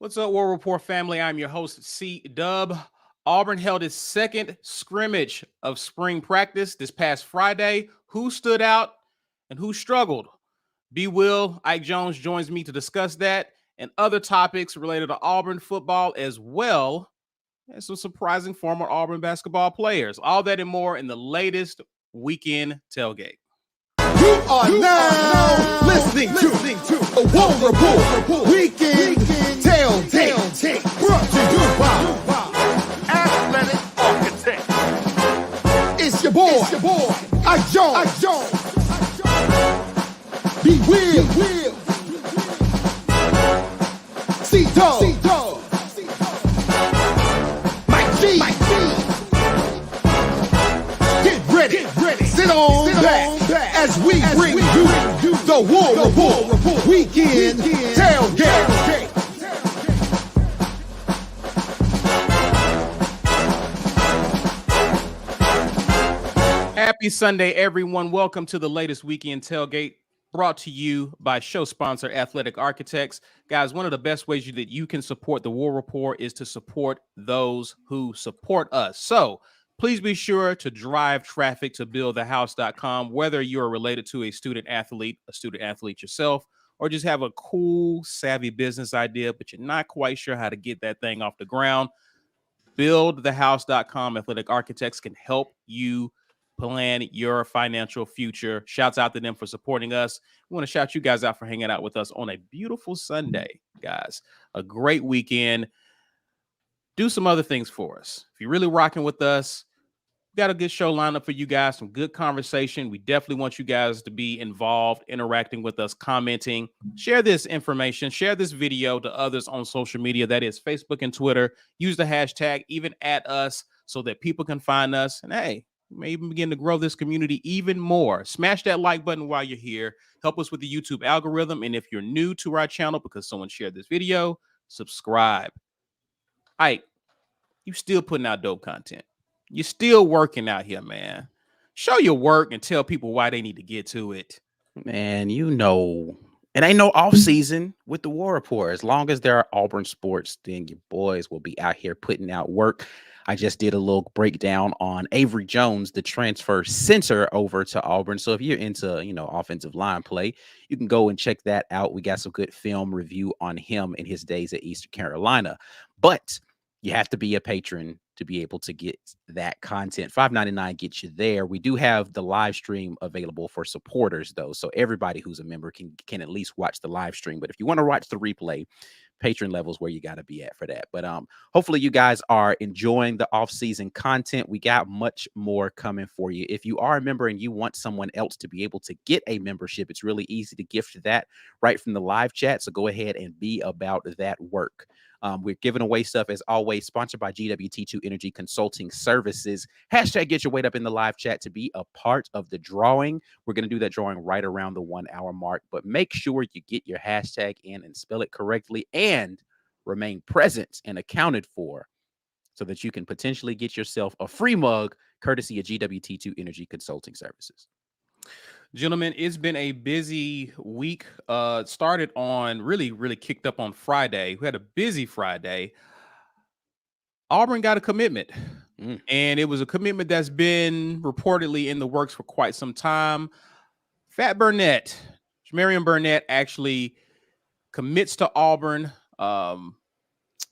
What's up, War Rapport family? I'm your host, C Dub. Auburn held its second scrimmage of spring practice this past Friday. Who stood out and who struggled? B. Will, Ike Jones joins me to discuss that and other topics related to Auburn football, as well as some surprising former Auburn basketball players. All that and more in the latest Weekend Tailgate. You are now listening to a War Rapport Weekend Tailgate, brought to you by Athletic Architect. It's your boy, Ike Jones. Be Will, C-Dog, Mike G. Get ready, sit on back as we bring you the War Rapport Weekend Tailgate. Happy Sunday, everyone. Welcome to the latest Weekend Tailgate, brought to you by show sponsor Athletic Architects. Guys, one of the best ways that you can support the War Rapport is to support those who support us. So please be sure to drive traffic to buildthehouse.com, whether you're related to a student athlete yourself, or just have a cool, savvy business idea, but you're not quite sure how to get that thing off the ground. Buildthehouse.com. Athletic Architects can help you plan your financial future. Shouts out to them for supporting us. We want to shout you guys out for hanging out with us on a beautiful Sunday, guys. A great weekend. Do some other things for us. If you're really rocking with us, we got a good show lined up for you guys, some good conversation. We definitely want you guys to be involved, interacting with us, commenting. Share this information, share this video to others on social media. That is Facebook and Twitter. Use the hashtag, even at us, so that people can find us. And hey, we may even begin to grow this community even more. Smash that like button while you're here. Help us with the YouTube algorithm. And if you're new to our channel because someone shared this video, subscribe. Ike, you still putting out dope content. You're still working out here, man. Show your work and tell people why they need to get to it. Man, you know, it ain't no off season with the War Rapport. As long as there are Auburn sports, then your boys will be out here putting out work. I just did a little breakdown on Avery Jones, the transfer center over to Auburn. So if you're into, offensive line play, you can go and check that out. We got some good film review on him in his days at Eastern Carolina. But you have to be a patron to be able to get that content. $5.99 gets you there. We do have the live stream available for supporters, though. So everybody who's a member can at least watch the live stream. But if you want to watch the replay, patron levels where you got to be at for that. But hopefully you guys are enjoying the off-season content. We got much more coming for you. If you are a member and you want someone else to be able to get a membership, it's really easy to gift that right from the live chat. So go ahead and be about that work. We're giving away stuff, as always, sponsored by GWT2 Energy Consulting Services. Hashtag get your weight up in the live chat to be a part of the drawing. We're going to do that drawing right around the 1 hour mark, but make sure you get your hashtag in and spell it correctly and remain present and accounted for so that you can potentially get yourself a free mug courtesy of GWT2 Energy Consulting Services. Gentlemen, it's been a busy week. Started on really kicked up on Friday. We had a busy Friday. Auburn got a commitment, and it was a commitment that's been reportedly in the works for quite some time. Fat Burnett, Jamarian Burnett, actually commits to Auburn.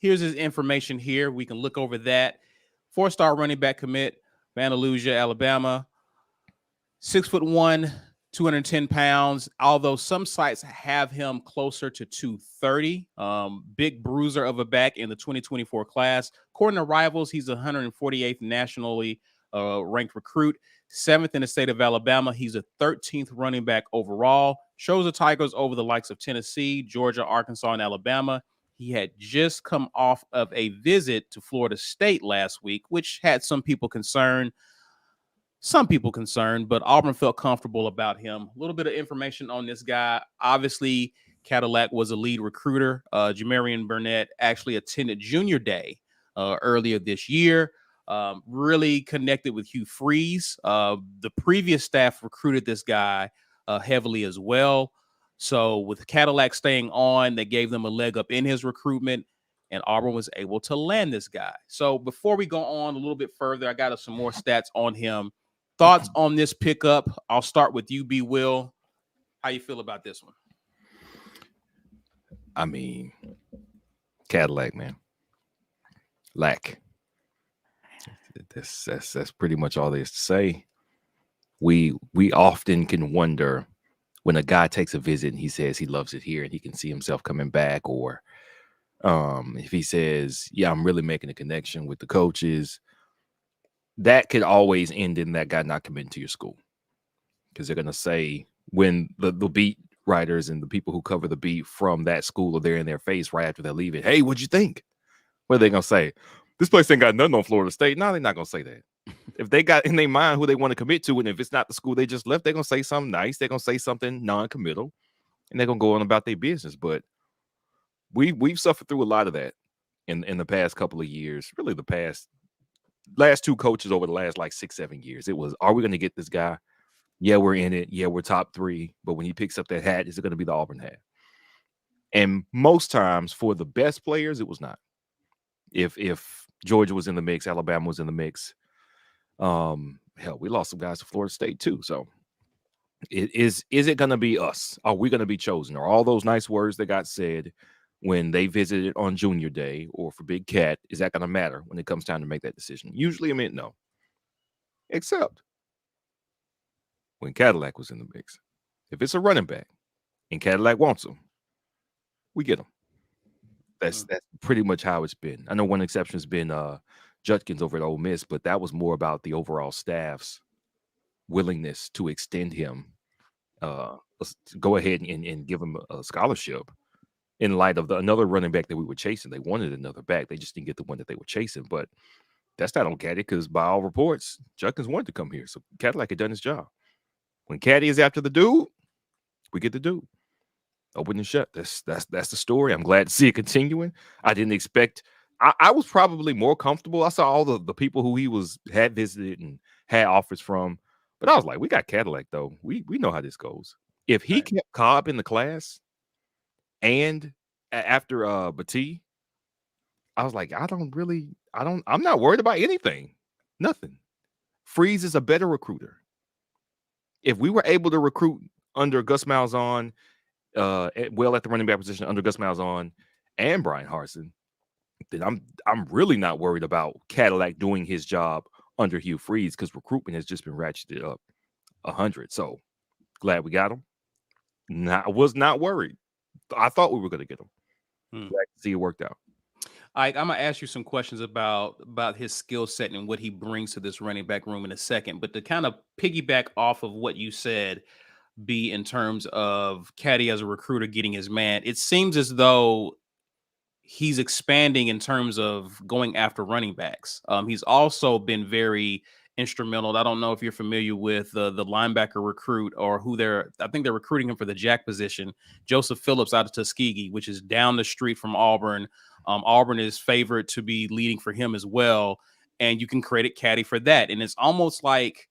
Here's his information here. We can look over that. 4-star running back commit, Vandalusia, Alabama. 6'1", 210 pounds, although some sites have him closer to 230. Big bruiser of a back in the 2024 class. According to Rivals, he's 148th nationally ranked recruit, 7th in the state of Alabama. He's a 13th running back overall. Shows the Tigers over the likes of Tennessee, Georgia, Arkansas, and Alabama. He had just come off of a visit to Florida State last week, which had some people concerned, but Auburn felt comfortable about him. A little bit of information on this guy. Obviously, Cadillac was a lead recruiter. Jamarian Burnett actually attended Junior Day earlier this year. Really connected with Hugh Freeze. The previous staff recruited this guy heavily as well. So with Cadillac staying on, they gave them a leg up in his recruitment. and Auburn was able to land this guy. So before we go on a little bit further, I got some more stats on him. Thoughts on this pickup? I'll start with you, B. Will. How you feel about this one? I mean, Cadillac, man. Lack. That's pretty much all there is to say. We often can wonder when a guy takes a visit and he says he loves it here and he can see himself coming back, or if he says, yeah, I'm really making a connection with the coaches, that could always end in that guy not committing to your school. Because they're going to say, when the beat writers and the people who cover the beat from that school are there in their face right after they leave it, hey, what'd you think? What are they going to say? This place ain't got nothing on Florida State. No, they're not going to say that. If they got in their mind who they want to commit to, and if it's not the school they just left, they're going to say something nice. They're going to say something non-committal, and they're going to go on about their business. But we've suffered through a lot of that in the past couple of years, really the last two coaches over the last like 6-7 years. It was, are we going to get this guy? Yeah, we're in it. Yeah, we're top 3. But when he picks up that hat, is it going to be the Auburn hat? And most times for the best players, it was not. If Georgia was in the mix, Alabama was in the mix. Hell, we lost some guys to Florida State too. So is it going to be us? Are we going to be chosen? Are all those nice words that got said when they visited on Junior Day or for Big Cat, is that going to matter when it comes time to make that decision? Usually, I mean, no. Except when Cadillac was in the mix. If it's a running back and Cadillac wants him, we get him. That's pretty much how it's been. I know one exception has been Judkins over at Ole Miss, but that was more about the overall staff's willingness to extend him, go ahead and give him a scholarship in light of another running back that we were chasing. They wanted another back. They just didn't get the one that they were chasing. But that's not on Caddy, because by all reports, Judkins wanted to come here. So Cadillac had done his job. When Caddy is after the dude, we get the dude. Open and shut. That's the story. I'm glad to see it continuing. I didn't expect. I was probably more comfortable. I saw all the people who he had visited and had offers from, but I was like, we got Cadillac though. We know how this goes. If he kept Cobb in the class, and after Batee, I was like, I'm not worried about anything. Nothing. Freeze is a better recruiter. If we were able to recruit under Gus Malzahn, at the running back position under Gus Malzahn and Brian Harsin, then I'm really not worried about Cadillac doing his job under Hugh Freeze, because recruitment has just been ratcheted up 100. So glad we got him. I was not worried. I thought we were going to get him. Glad to see it worked out. I'm going to ask you some questions about his skill set and what he brings to this running back room in a second. But to kind of piggyback off of what you said, be in terms of Caddy as a recruiter getting his man, it seems as though he's expanding in terms of going after running backs. He's also been very instrumental. I don't know if you're familiar with the linebacker recruit, or I think they're recruiting him for the jack position, Joseph Phillips out of Tuskegee, which is down the street from Auburn. Auburn is favored to be leading for him as well. And you can credit Caddy for that. And it's almost like,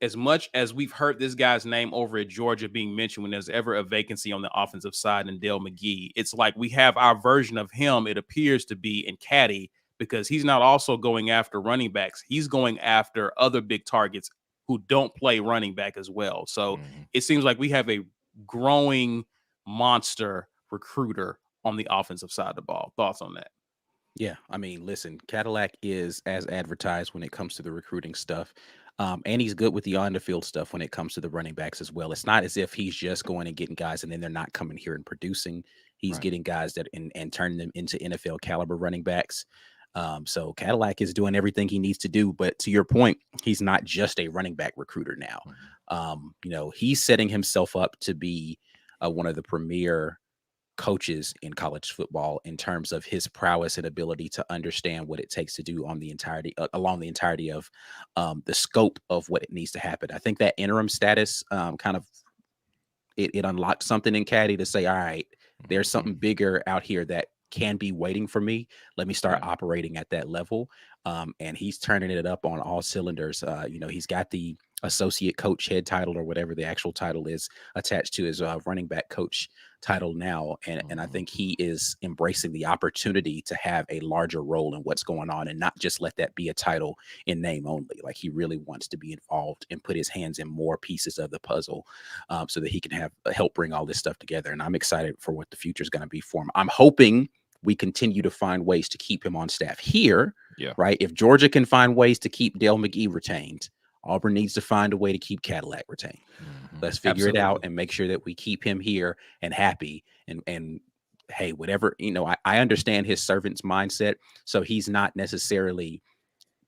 as much as we've heard this guy's name over at Georgia being mentioned when there's ever a vacancy on the offensive side in Dale McGee, it's like we have our version of him, it appears to be, in Caddy, because he's not also going after running backs. He's going after other big targets who don't play running back as well. So it seems like we have a growing monster recruiter on the offensive side of the ball. Thoughts on that? Yeah, I mean, listen, Cadillac is as advertised when it comes to the recruiting stuff. And he's good with the on-the-field stuff when it comes to the running backs as well. It's not as if he's just going and getting guys and then they're not coming here and producing. He's getting guys that and turning them into NFL caliber running backs. So Cadillac is doing everything he needs to do. But to your point, he's not just a running back recruiter now. He's setting himself up to be one of the premier coaches in college football in terms of his prowess and ability to understand what it takes to do on the entirety along the entirety of the scope of what it needs to happen. I think that interim status it unlocked something in Caddy to say, all right, there's something bigger out here that can be waiting for me. Let me start operating at that level. And he's turning it up on all cylinders. He's got the associate coach head title or whatever the actual title is attached to his running back coach title now. And I think he is embracing the opportunity to have a larger role in what's going on and not just let that be a title in name only. Like, he really wants to be involved and put his hands in more pieces of the puzzle so that he can have help bring all this stuff together. And I'm excited for what the future is going to be for him. I'm hoping we continue to find ways to keep him on staff here. Yeah. Right. If Georgia can find ways to keep Dale McGee retained, Auburn needs to find a way to keep Cadillac retained. Let's figure it out and make sure that we keep him here and happy. And hey, whatever, I understand his servant's mindset. So he's not necessarily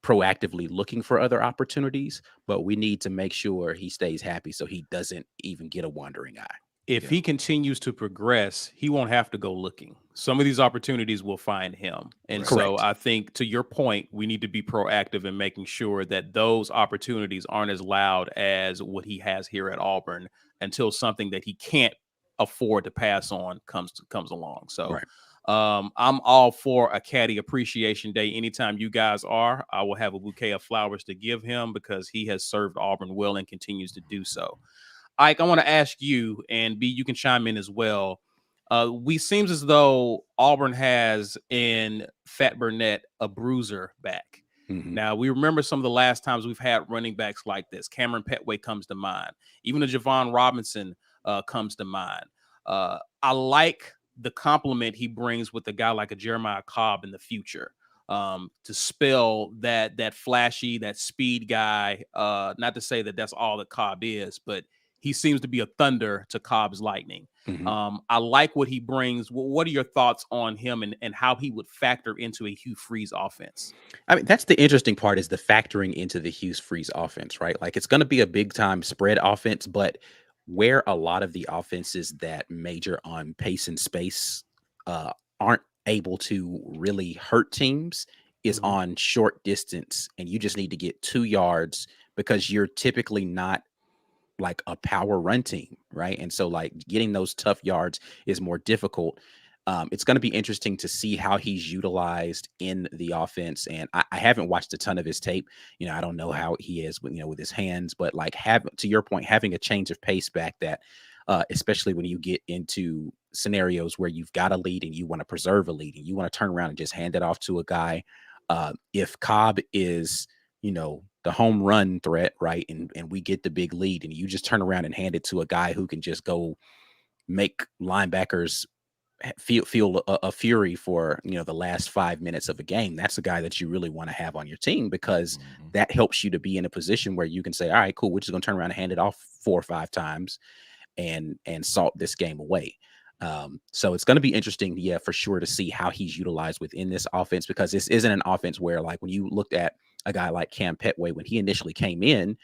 proactively looking for other opportunities, but we need to make sure he stays happy so he doesn't even get a wandering eye. If he continues to progress, he won't have to go looking. Some of these opportunities will find him. And so I think, to your point, we need to be proactive in making sure that those opportunities aren't as loud as what he has here at Auburn until something that he can't afford to pass on comes along. So I'm all for a Caddy Appreciation Day. Anytime you guys are, I will have a bouquet of flowers to give him because he has served Auburn well and continues to do so. Ike, I want to ask you, and B, you can chime in as well. We seems as though Auburn has in Fat Burnett a bruiser back. Now, we remember some of the last times we've had running backs like this. Cameron Petway comes to mind. Even a Javon Robinson comes to mind. I like the compliment he brings with a guy like a Jeremiah Cobb in the future. To spell that flashy, that speed guy. Not to say that that's all that Cobb is, but he seems to be a thunder to Cobb's lightning. I like what he brings. What are your thoughts on him and how he would factor into a Hugh Freeze offense? I mean, that's the interesting part, is the factoring into the Hugh Freeze offense, right? Like, it's going to be a big time spread offense, but where a lot of the offenses that major on pace and space aren't able to really hurt teams is on short distance. And you just need to get 2 yards because you're typically not like a power run team, right? And so, like, getting those tough yards is more difficult. It's going to be interesting to see how he's utilized in the offense. And I haven't watched a ton of his tape. I don't know how he is with his hands, but like, to your point, having a change of pace back that, especially when you get into scenarios where you've got a lead and you want to preserve a lead and you want to turn around and just hand it off to a guy. If Cobb is, the home run threat, right? And we get the big lead and you just turn around and hand it to a guy who can just go make linebackers feel a fury for, the last 5 minutes of a game. That's a guy that you really want to have on your team because that helps you to be in a position where you can say, all right, cool, we're just going to turn around and hand it off 4 or 5 times and salt this game away. So it's going to be interesting, for sure, to see how he's utilized within this offense, because this isn't an offense where, like, when you looked at a guy like Cam Petway, when he initially came in,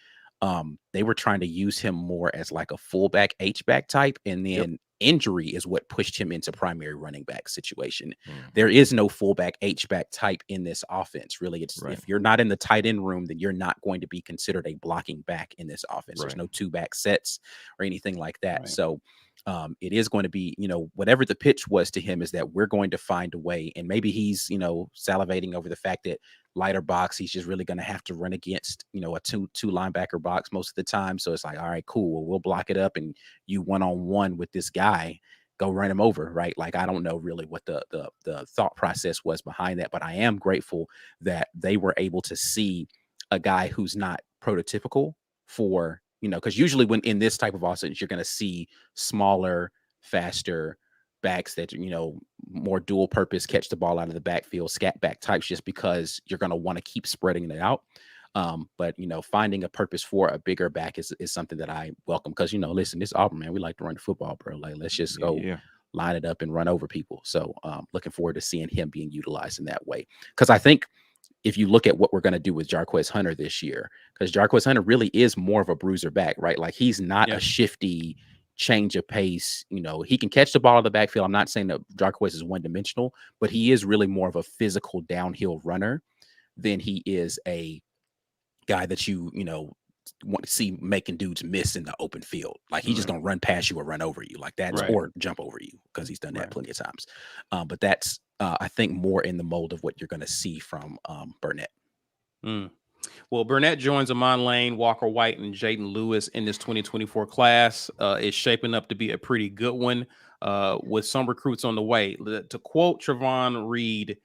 they were trying to use him more as like a fullback H-back type. And then injury is what pushed him into primary running back situation. There is no fullback H-back type in this offense. Really, it's if you're not in the tight end room, then you're not going to be considered a blocking back in this offense. There's no 2-back sets or anything like that. So it is going to be, whatever the pitch was to him, is that we're going to find a way. And maybe he's, salivating over the fact that lighter box, he's just really going to have to run against, a two linebacker box most of the time. So it's like, all right, cool. Well, we'll block it up and you one-on-one with this guy, go run him over, right? Like, I don't know really what the thought process was behind that, but I am grateful that they were able to see a guy who's not prototypical for, because usually when in this type of offense, you're going to see smaller, faster backs that, more dual purpose, catch the ball out of the backfield, scat back types, just because you're going to want to keep spreading it out. But, finding a purpose for a bigger back is something that I welcome, because, listen, this Auburn, man, we like to run the football, bro. Like, let's just go line it up and run over people. So looking forward to seeing him being utilized in that way. Because I think if you look at what we're going to do with Jarquez Hunter this year, because Jarquez Hunter really is more of a bruiser back, right? Like, he's not a shifty change of pace. He can catch the ball in the backfield. I'm not saying that Jarquez is one-dimensional, but he is really more of a physical downhill runner than he is a guy that you want to see making dudes miss in the open field. Like, he's just going to run past you or run over you like that, or jump over you, because he's done that plenty of times. But that's, I think, more in the mold of what you're going to see from Burnett. Well, Burnett joins Amon Lane, Walker White, and Jaden Lewis in this 2024 class. It's shaping up to be a pretty good one with some recruits on the way. To quote Trevon Reed,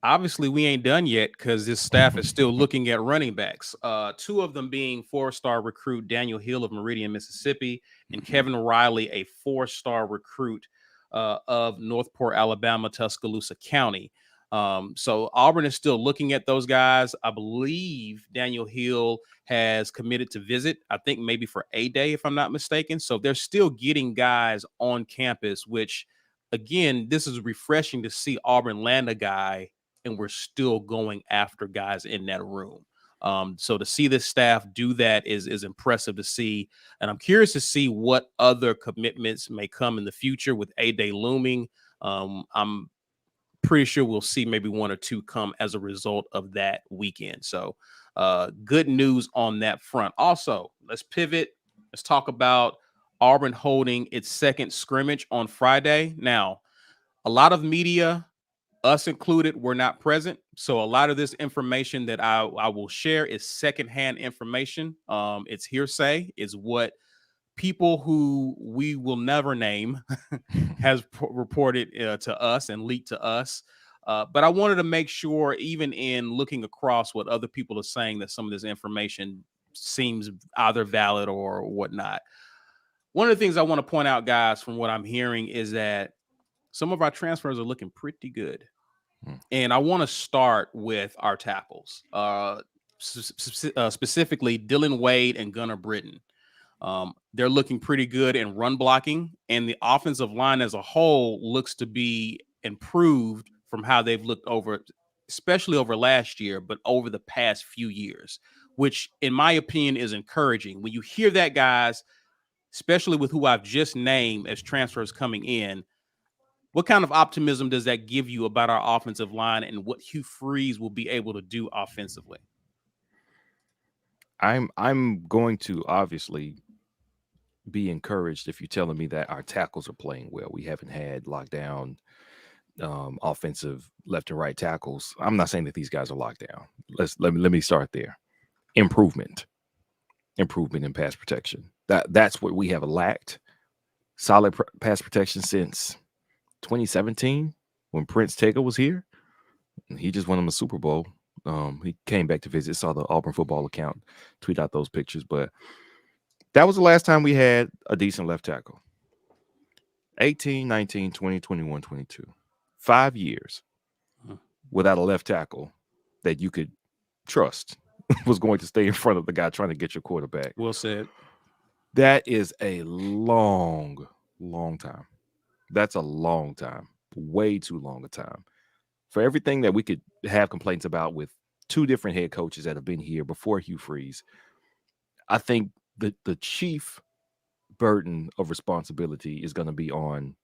obviously we ain't done yet because this staff is still looking at running backs. Two of them being four-star recruit Daniel Hill of Meridian, Mississippi, and Kevin Riley, a four-star recruit of Northport, Alabama, Tuscaloosa County. So Auburn is still looking at those guys. I believe Daniel Hill has committed to visit, I think maybe for a day, if I'm not mistaken. So they're still getting guys on campus, which, again, this is refreshing to see Auburn land a guy and we're still going after guys in that room. So to see this staff do that is impressive to see. And I'm curious to see what other commitments may come in the future with A-Day looming. I'm pretty sure we'll see maybe one or two come as a result of that weekend. So good news on that front. Also, let's pivot. Let's talk about Auburn holding its second scrimmage on Friday. Now, a lot of media, us included, were not present. So a lot of this information that I will share is secondhand information. It's hearsay. It's what people who we will never name has reported to us and leaked to us. But I wanted to make sure, even in looking across what other people are saying, that some of this information seems either valid or whatnot. One of the things I want to point out, guys, from what I'm hearing is that some of our transfers are looking pretty good. And I want to start with our tackles, specifically Dylan Wade and Gunnar Britton. They're looking pretty good in run blocking, and the offensive line as a whole looks to be improved from how they've looked over, especially over last year, but over the past few years, which in my opinion is encouraging. When you hear that, guys, especially with who I've just named as transfers coming in, what kind of optimism does that give you about our offensive line and what Hugh Freeze will be able to do offensively? I'm going to obviously be encouraged if you're telling me that our tackles are playing well. We haven't had lockdown offensive left and right tackles. I'm not saying that these guys are locked down. Let me start there. Improvement in pass protection. That's what we have lacked. Solid pass protection since 2017 when Prince Tega was here. He just won him a Super Bowl. He came back to visit, saw the Auburn Football account tweet out those pictures, but that was the last time we had a decent left tackle. 18, 19, 20, 21, 22. 5 years without a left tackle that you could trust was going to stay in front of the guy trying to get your quarterback. Well said. That is a long time. That's a long time. Way too long a time. For everything that we could have complaints about with two different head coaches that have been here before Hugh Freeze, I think the chief burden of responsibility is going to be on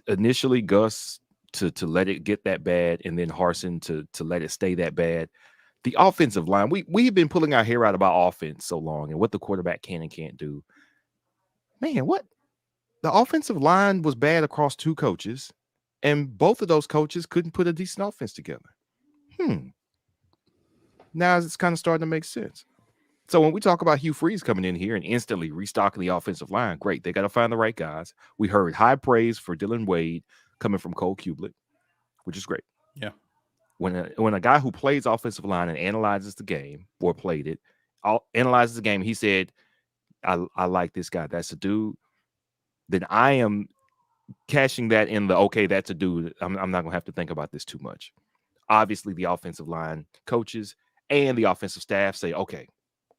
initially Gus to let it get that bad, and then Harsin to let it stay that bad. The offensive line, we've been pulling our hair out about offense so long and what the quarterback can and can't do. Man, what? The offensive line was bad across two coaches, and both of those coaches couldn't put a decent offense together. Now it's kind of starting to make sense. So when we talk about Hugh Freeze coming in here and instantly restocking the offensive line, great. They got to find the right guys. We heard high praise for Dylan Wade coming from Cole Kublik, which is great. Yeah. When a guy who plays offensive line and analyzes the game or played it, analyzes the game, he said, I like this guy. That's a dude. Then I am cashing that in the, okay, that's a dude. I'm not going to have to think about this too much. Obviously, the offensive line coaches and the offensive staff say, okay,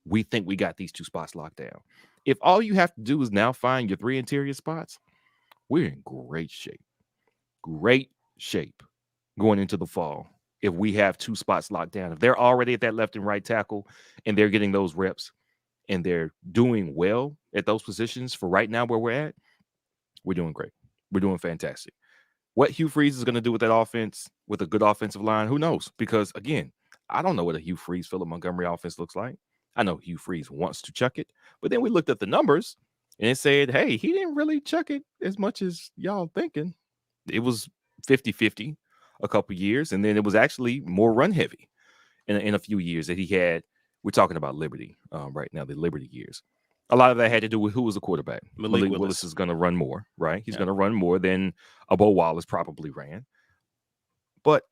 we think we got these two spots locked down. If all you have to do is now find your three interior spots, we're in great shape. Great shape going into the fall. If we have two spots locked down, if they're already at that left and right tackle and they're getting those reps and they're doing well at those positions for right now where we're at, we're doing great. We're doing fantastic. What Hugh Freeze is going to do with that offense, with a good offensive line, who knows? Because, again, I don't know what a Hugh Freeze, Philip Montgomery offense looks like. I know Hugh Freeze wants to chuck it, but then we looked at the numbers and it said, hey, he didn't really chuck it as much as y'all thinking. It was 50-50 a couple years, and then it was actually more run heavy. in a few years that he had. We're talking about Liberty right now, the Liberty years. A lot of that had to do with who was the quarterback. Malik Willis is going to run more, right? He's going to run more than a Bo Wallace probably ran. But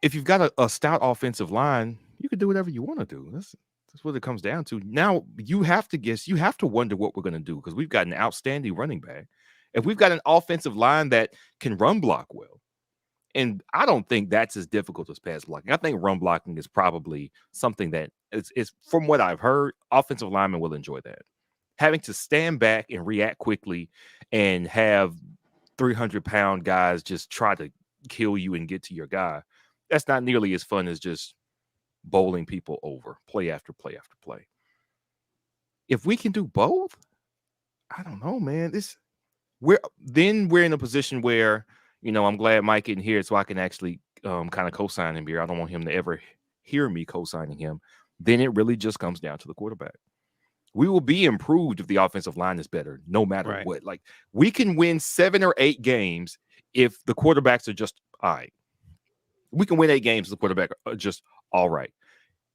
if you've got a stout offensive line, you can do whatever you want to do. That's what it comes down to. Now you have to wonder what we're going to do, because we've got an outstanding running back. If we've got an offensive line that can run block well, and I don't think that's as difficult as pass blocking. I think run blocking is probably something that is from what I've heard, offensive linemen will enjoy that. Having to stand back and react quickly and have 300-pound guys just try to kill you and get to your guy, that's not nearly as fun as just bowling people over play after play after play. If we can do both, I don't know, man. We're in a position where, I'm glad Mike isn't here so I can actually kind of co-sign him here. I don't want him to ever hear me co-signing him. Then it really just comes down to the quarterback. We will be improved if the offensive line is better, no matter what. Like, we can win 7 or 8 games if the quarterbacks are just all right. We can win 8 games if the quarterback are just all right.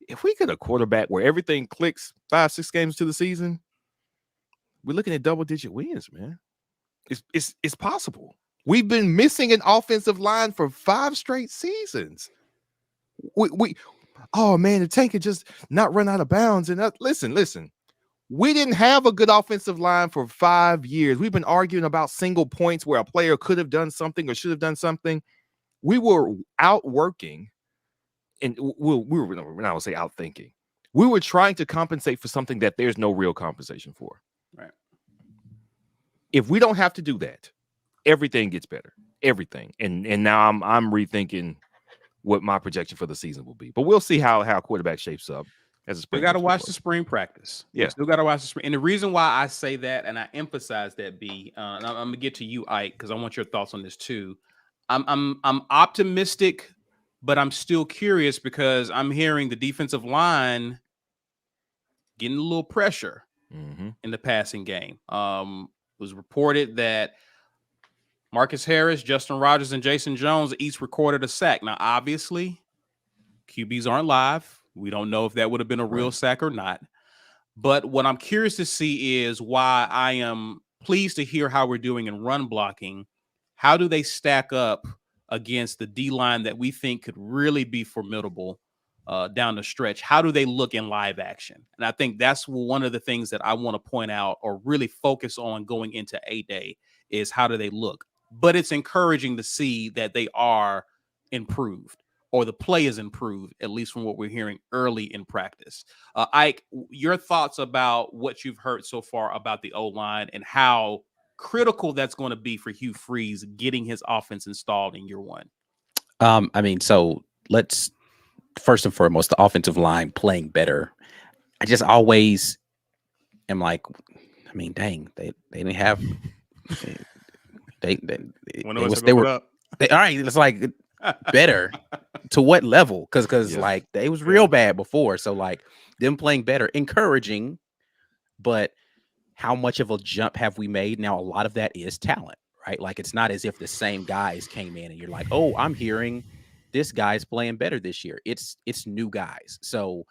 If we get a quarterback where everything clicks 5-6 games to the season, we're looking at double-digit wins, man. It's possible. We've been missing an offensive line for 5 straight seasons. Oh man, the tank could just not run out of bounds. And listen. We didn't have a good offensive line for 5 years. We've been arguing about single points where a player could have done something or should have done something. We were outworking, and we were not say outthinking. We were trying to compensate for something that there's no real compensation for. Right. If we don't have to do that, everything gets better. Everything. And now I'm rethinking what my projection for the season will be. But we'll see how quarterback shapes up as a spring. We got to watch the spring practice. Yeah. We still got to watch the spring. And the reason why I say that and I emphasize that, B, and I'm going to get to you, Ike, because I want your thoughts on this too. I'm optimistic, but I'm still curious because I'm hearing the defensive line getting a little pressure in the passing game. It was reported that Marcus Harris, Justin Rogers, and Jason Jones each recorded a sack. Now, obviously, QBs aren't live. We don't know if that would have been a real sack or not. But what I'm curious to see is why I am pleased to hear how we're doing in run blocking. How do they stack up against the D-line that we think could really be formidable down the stretch? How do they look in live action? And I think that's one of the things that I want to point out or really focus on going into A-Day is how do they look? But it's encouraging to see that they are improved or the play is improved, at least from what we're hearing early in practice. Ike, your thoughts about what you've heard so far about the O-line and how critical that's going to be for Hugh Freeze getting his offense installed in year one? So let's first and foremost, the offensive line playing better. I just always am like, dang, they didn't have they were all right. It's like better to what level? Because like they was real bad before. So like them playing better, encouraging, but how much of a jump have we made? Now, a lot of that is talent, right? Like it's not as if the same guys came in and you're like, oh, I'm hearing this guy's playing better this year. It's new guys. So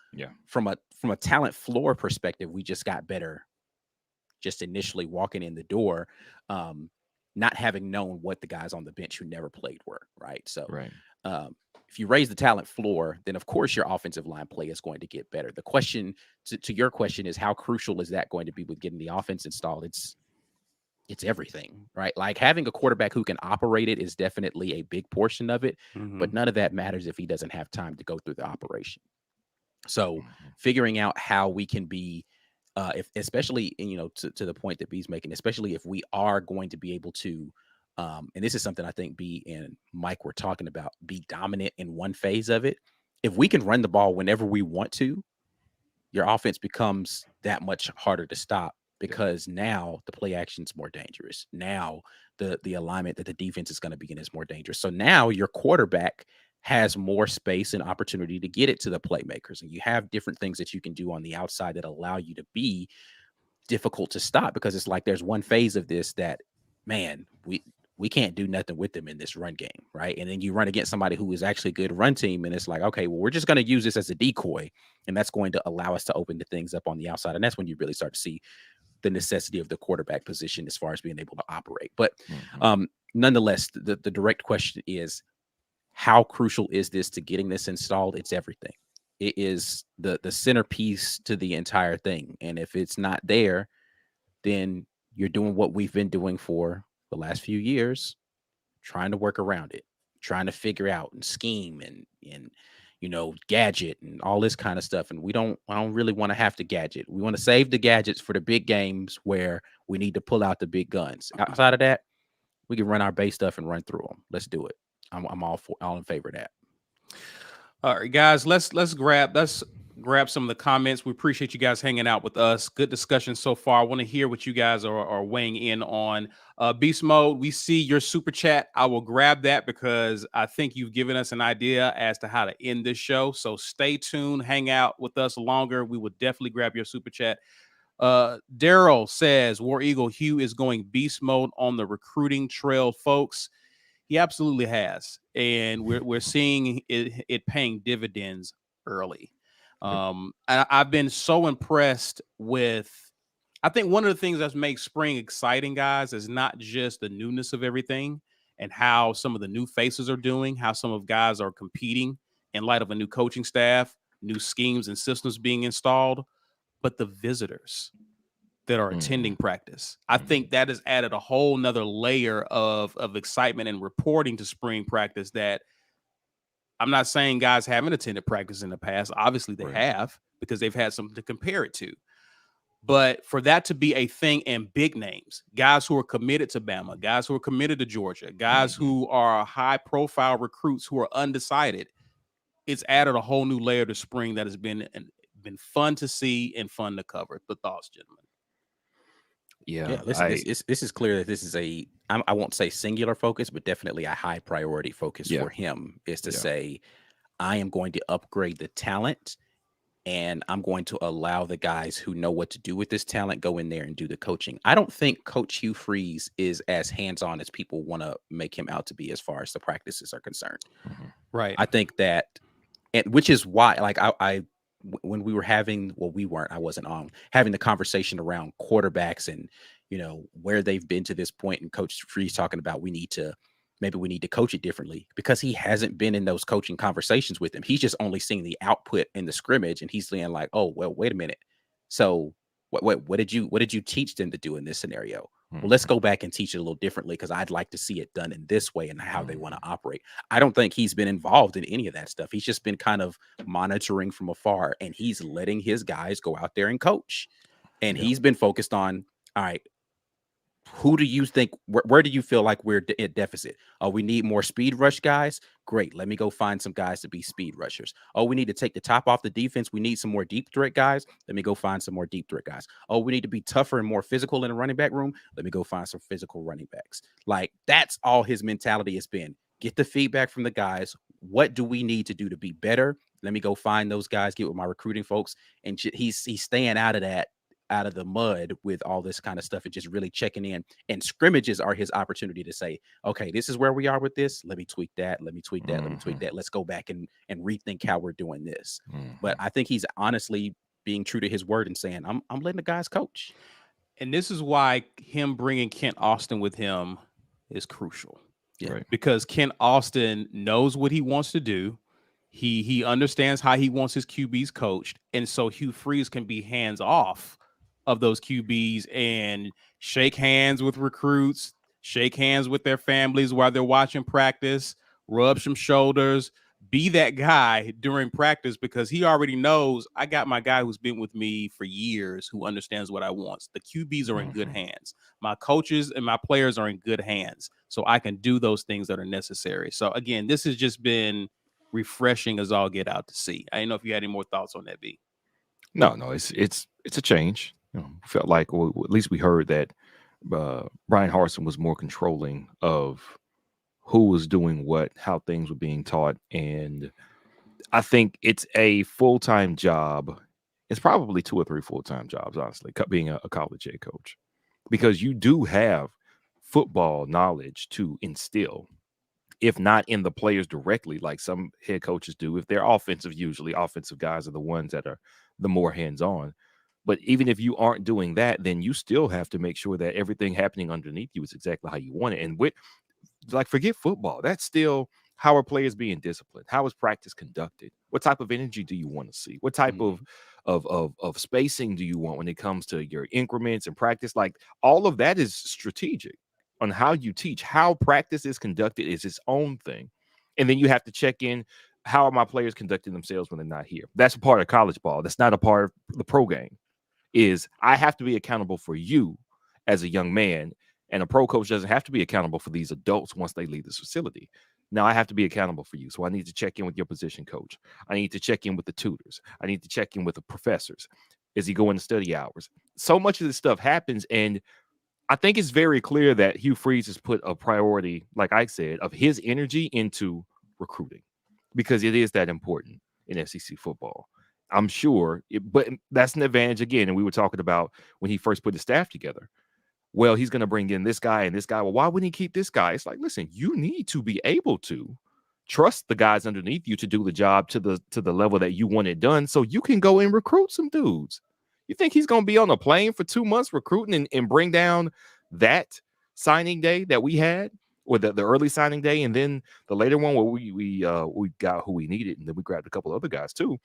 from a talent floor perspective, we just got better just initially walking in the door, not having known what the guys on the bench who never played were, right? So if you raise the talent floor, then of course your offensive line play is going to get better. The question to your question is how crucial is that going to be with getting the offense installed? It's everything, right? Like having a quarterback who can operate it is definitely a big portion of it, but none of that matters if he doesn't have time to go through the operation. So figuring out how we can be, especially, to the point that B's making, especially if we are going to be able to, and this is something I think B and Mike were talking about, be dominant in one phase of it. If we can run the ball whenever we want to, your offense becomes that much harder to stop because now the play action is more dangerous. Now the alignment that the defense is going to be in is more dangerous. So now your quarterback has more space and opportunity to get it to the playmakers. And you have different things that you can do on the outside that allow you to be difficult to stop because it's like there's one phase of this that, man, we we can't do nothing with them in this run game, right? And then you run against somebody who is actually a good run team, and it's like, okay, well, we're just going to use this as a decoy, and that's going to allow us to open the things up on the outside. And that's when you really start to see the necessity of the quarterback position as far as being able to operate. But nonetheless, the direct question is, how crucial is this to getting this installed? It's everything. It is the centerpiece to the entire thing. And if it's not there, then you're doing what we've been doing for the last few years, trying to work around it, trying to figure out and scheme and gadget and all this kind of stuff. And I don't really want to have to gadget. We want to save the gadgets for the big games where we need to pull out the big guns. Outside of that, we can run our base stuff and run through them. Let's do it. I'm all in favor of that. All right, guys, let's grab some of the comments. We appreciate you guys hanging out with us. Good discussion so far. I want to hear what you guys are weighing in on. Beast Mode, we see your super chat. I will grab that because I think you've given us an idea as to how to end this show. So stay tuned, hang out with us longer. We will definitely grab your super chat. Daryl says, War Eagle, Hugh is going beast mode on the recruiting trail, folks. He absolutely has. And we're seeing it paying dividends early. And I've been so impressed with, I think one of the things that makes spring exciting, guys, is not just the newness of everything and how some of the new faces are doing, how some of guys are competing in light of a new coaching staff, new schemes and systems being installed, but the visitors that are attending practice. I think that has added a whole nother layer of excitement and reporting to spring practice that I'm not saying guys haven't attended practice in the past. Obviously they have, because they've had something to compare it to. But for that to be a thing, and big names, guys who are committed to Bama, guys who are committed to Georgia, guys who are high profile recruits who are undecided, it's added a whole new layer to spring that has been fun to see and fun to cover. The thoughts, gentlemen? Yeah, this is clear that this is I won't say singular focus, but definitely a high priority focus for him, is to say, I am going to upgrade the talent, and I'm going to allow the guys who know what to do with this talent go in there and do the coaching. I don't think Coach Hugh Freeze is as hands-on as people want to make him out to be as far as the practices are concerned. Right. I think that, and which is why, like, I when we were having, well, I wasn't on having the conversation around quarterbacks and, where they've been to this point, and Coach Freeze talking about maybe we need to coach it differently, because he hasn't been in those coaching conversations with him. He's just only seeing the output in the scrimmage, and he's saying like, oh, well, wait a minute. So what did you teach them to do in this scenario? Well, let's go back and teach it a little differently, because I'd like to see it done in this way and how they want to operate. I don't think he's been involved in any of that stuff. He's just been kind of monitoring from afar, and he's letting his guys go out there and coach. And he's been focused on, all right, who do you think, where do you feel like we're at deficit? Oh, we need more speed rush guys. Great. Let me go find some guys to be speed rushers. Oh, we need to take the top off the defense. We need some more deep threat guys. Let me go find some more deep threat guys. Oh, we need to be tougher and more physical in the running back room. Let me go find some physical running backs. Like, that's all his mentality has been. Get the feedback from the guys. What do we need to do to be better? Let me go find those guys, get with my recruiting folks. And he's staying out of the mud with all this kind of stuff, and just really checking in. And scrimmages are his opportunity to say, okay, this is where we are with this. Let me tweak that. Let me tweak that. Let me tweak that. Let's go back and rethink how we're doing this. But I think he's honestly being true to his word and saying, I'm letting the guys coach. And this is why him bringing Kent Austin with him is crucial. Yeah. Right. Because Kent Austin knows what he wants to do. He understands how he wants his QBs coached. And so Hugh Freeze can be hands off of those QBs and shake hands with recruits, shake hands with their families while they're watching practice, rub some shoulders, be that guy during practice, because he already knows, I got my guy who's been with me for years who understands what I want. The QBs are in good hands. My coaches and my players are in good hands, so I can do those things that are necessary. So again, this has just been refreshing as all get out to see. I didn't know if you had any more thoughts on that, B. No, it's a change. Felt like, or at least we heard that Brian Harsin was more controlling of who was doing what, how things were being taught. And I think it's a full-time job. It's probably 2 or 3 full-time jobs, honestly, being a college head coach, because you do have football knowledge to instill, if not in the players directly, like some head coaches do. If they're offensive, usually offensive guys are the ones that are the more hands-on. But even if you aren't doing that, then you still have to make sure that everything happening underneath you is exactly how you want it. And with, like, forget football. That's still, how are players being disciplined? How is practice conducted? What type of energy do you want to see? What type of spacing do you want when it comes to your increments and practice? Like, all of that is strategic on how you teach. How practice is conducted is its own thing. And then you have to check in, how are my players conducting themselves when they're not here? That's a part of college ball. That's not a part of the pro game. Is I have to be accountable for you as a young man, and a pro coach doesn't have to be accountable for these adults once they leave this facility. Now I have to be accountable for you. So I need to check in with your position coach. I need to check in with the tutors. I need to check in with the professors. Is he going to study hours? So much of this stuff happens, and I think it's very clear that Hugh Freeze has put a priority, like I said, of his energy into recruiting, because it is that important in SEC football. I'm sure, but that's an advantage again. And we were talking about when he first put his staff together. Well, he's going to bring in this guy and this guy. Well, why wouldn't he keep this guy? It's like, listen, you need to be able to trust the guys underneath you to do the job to the level that you want it done, so you can go and recruit some dudes. You think he's going to be on a plane for 2 months recruiting and bring down that signing day that we had, or the early signing day, and then the later one where we got who we needed, and then we grabbed a couple other guys too?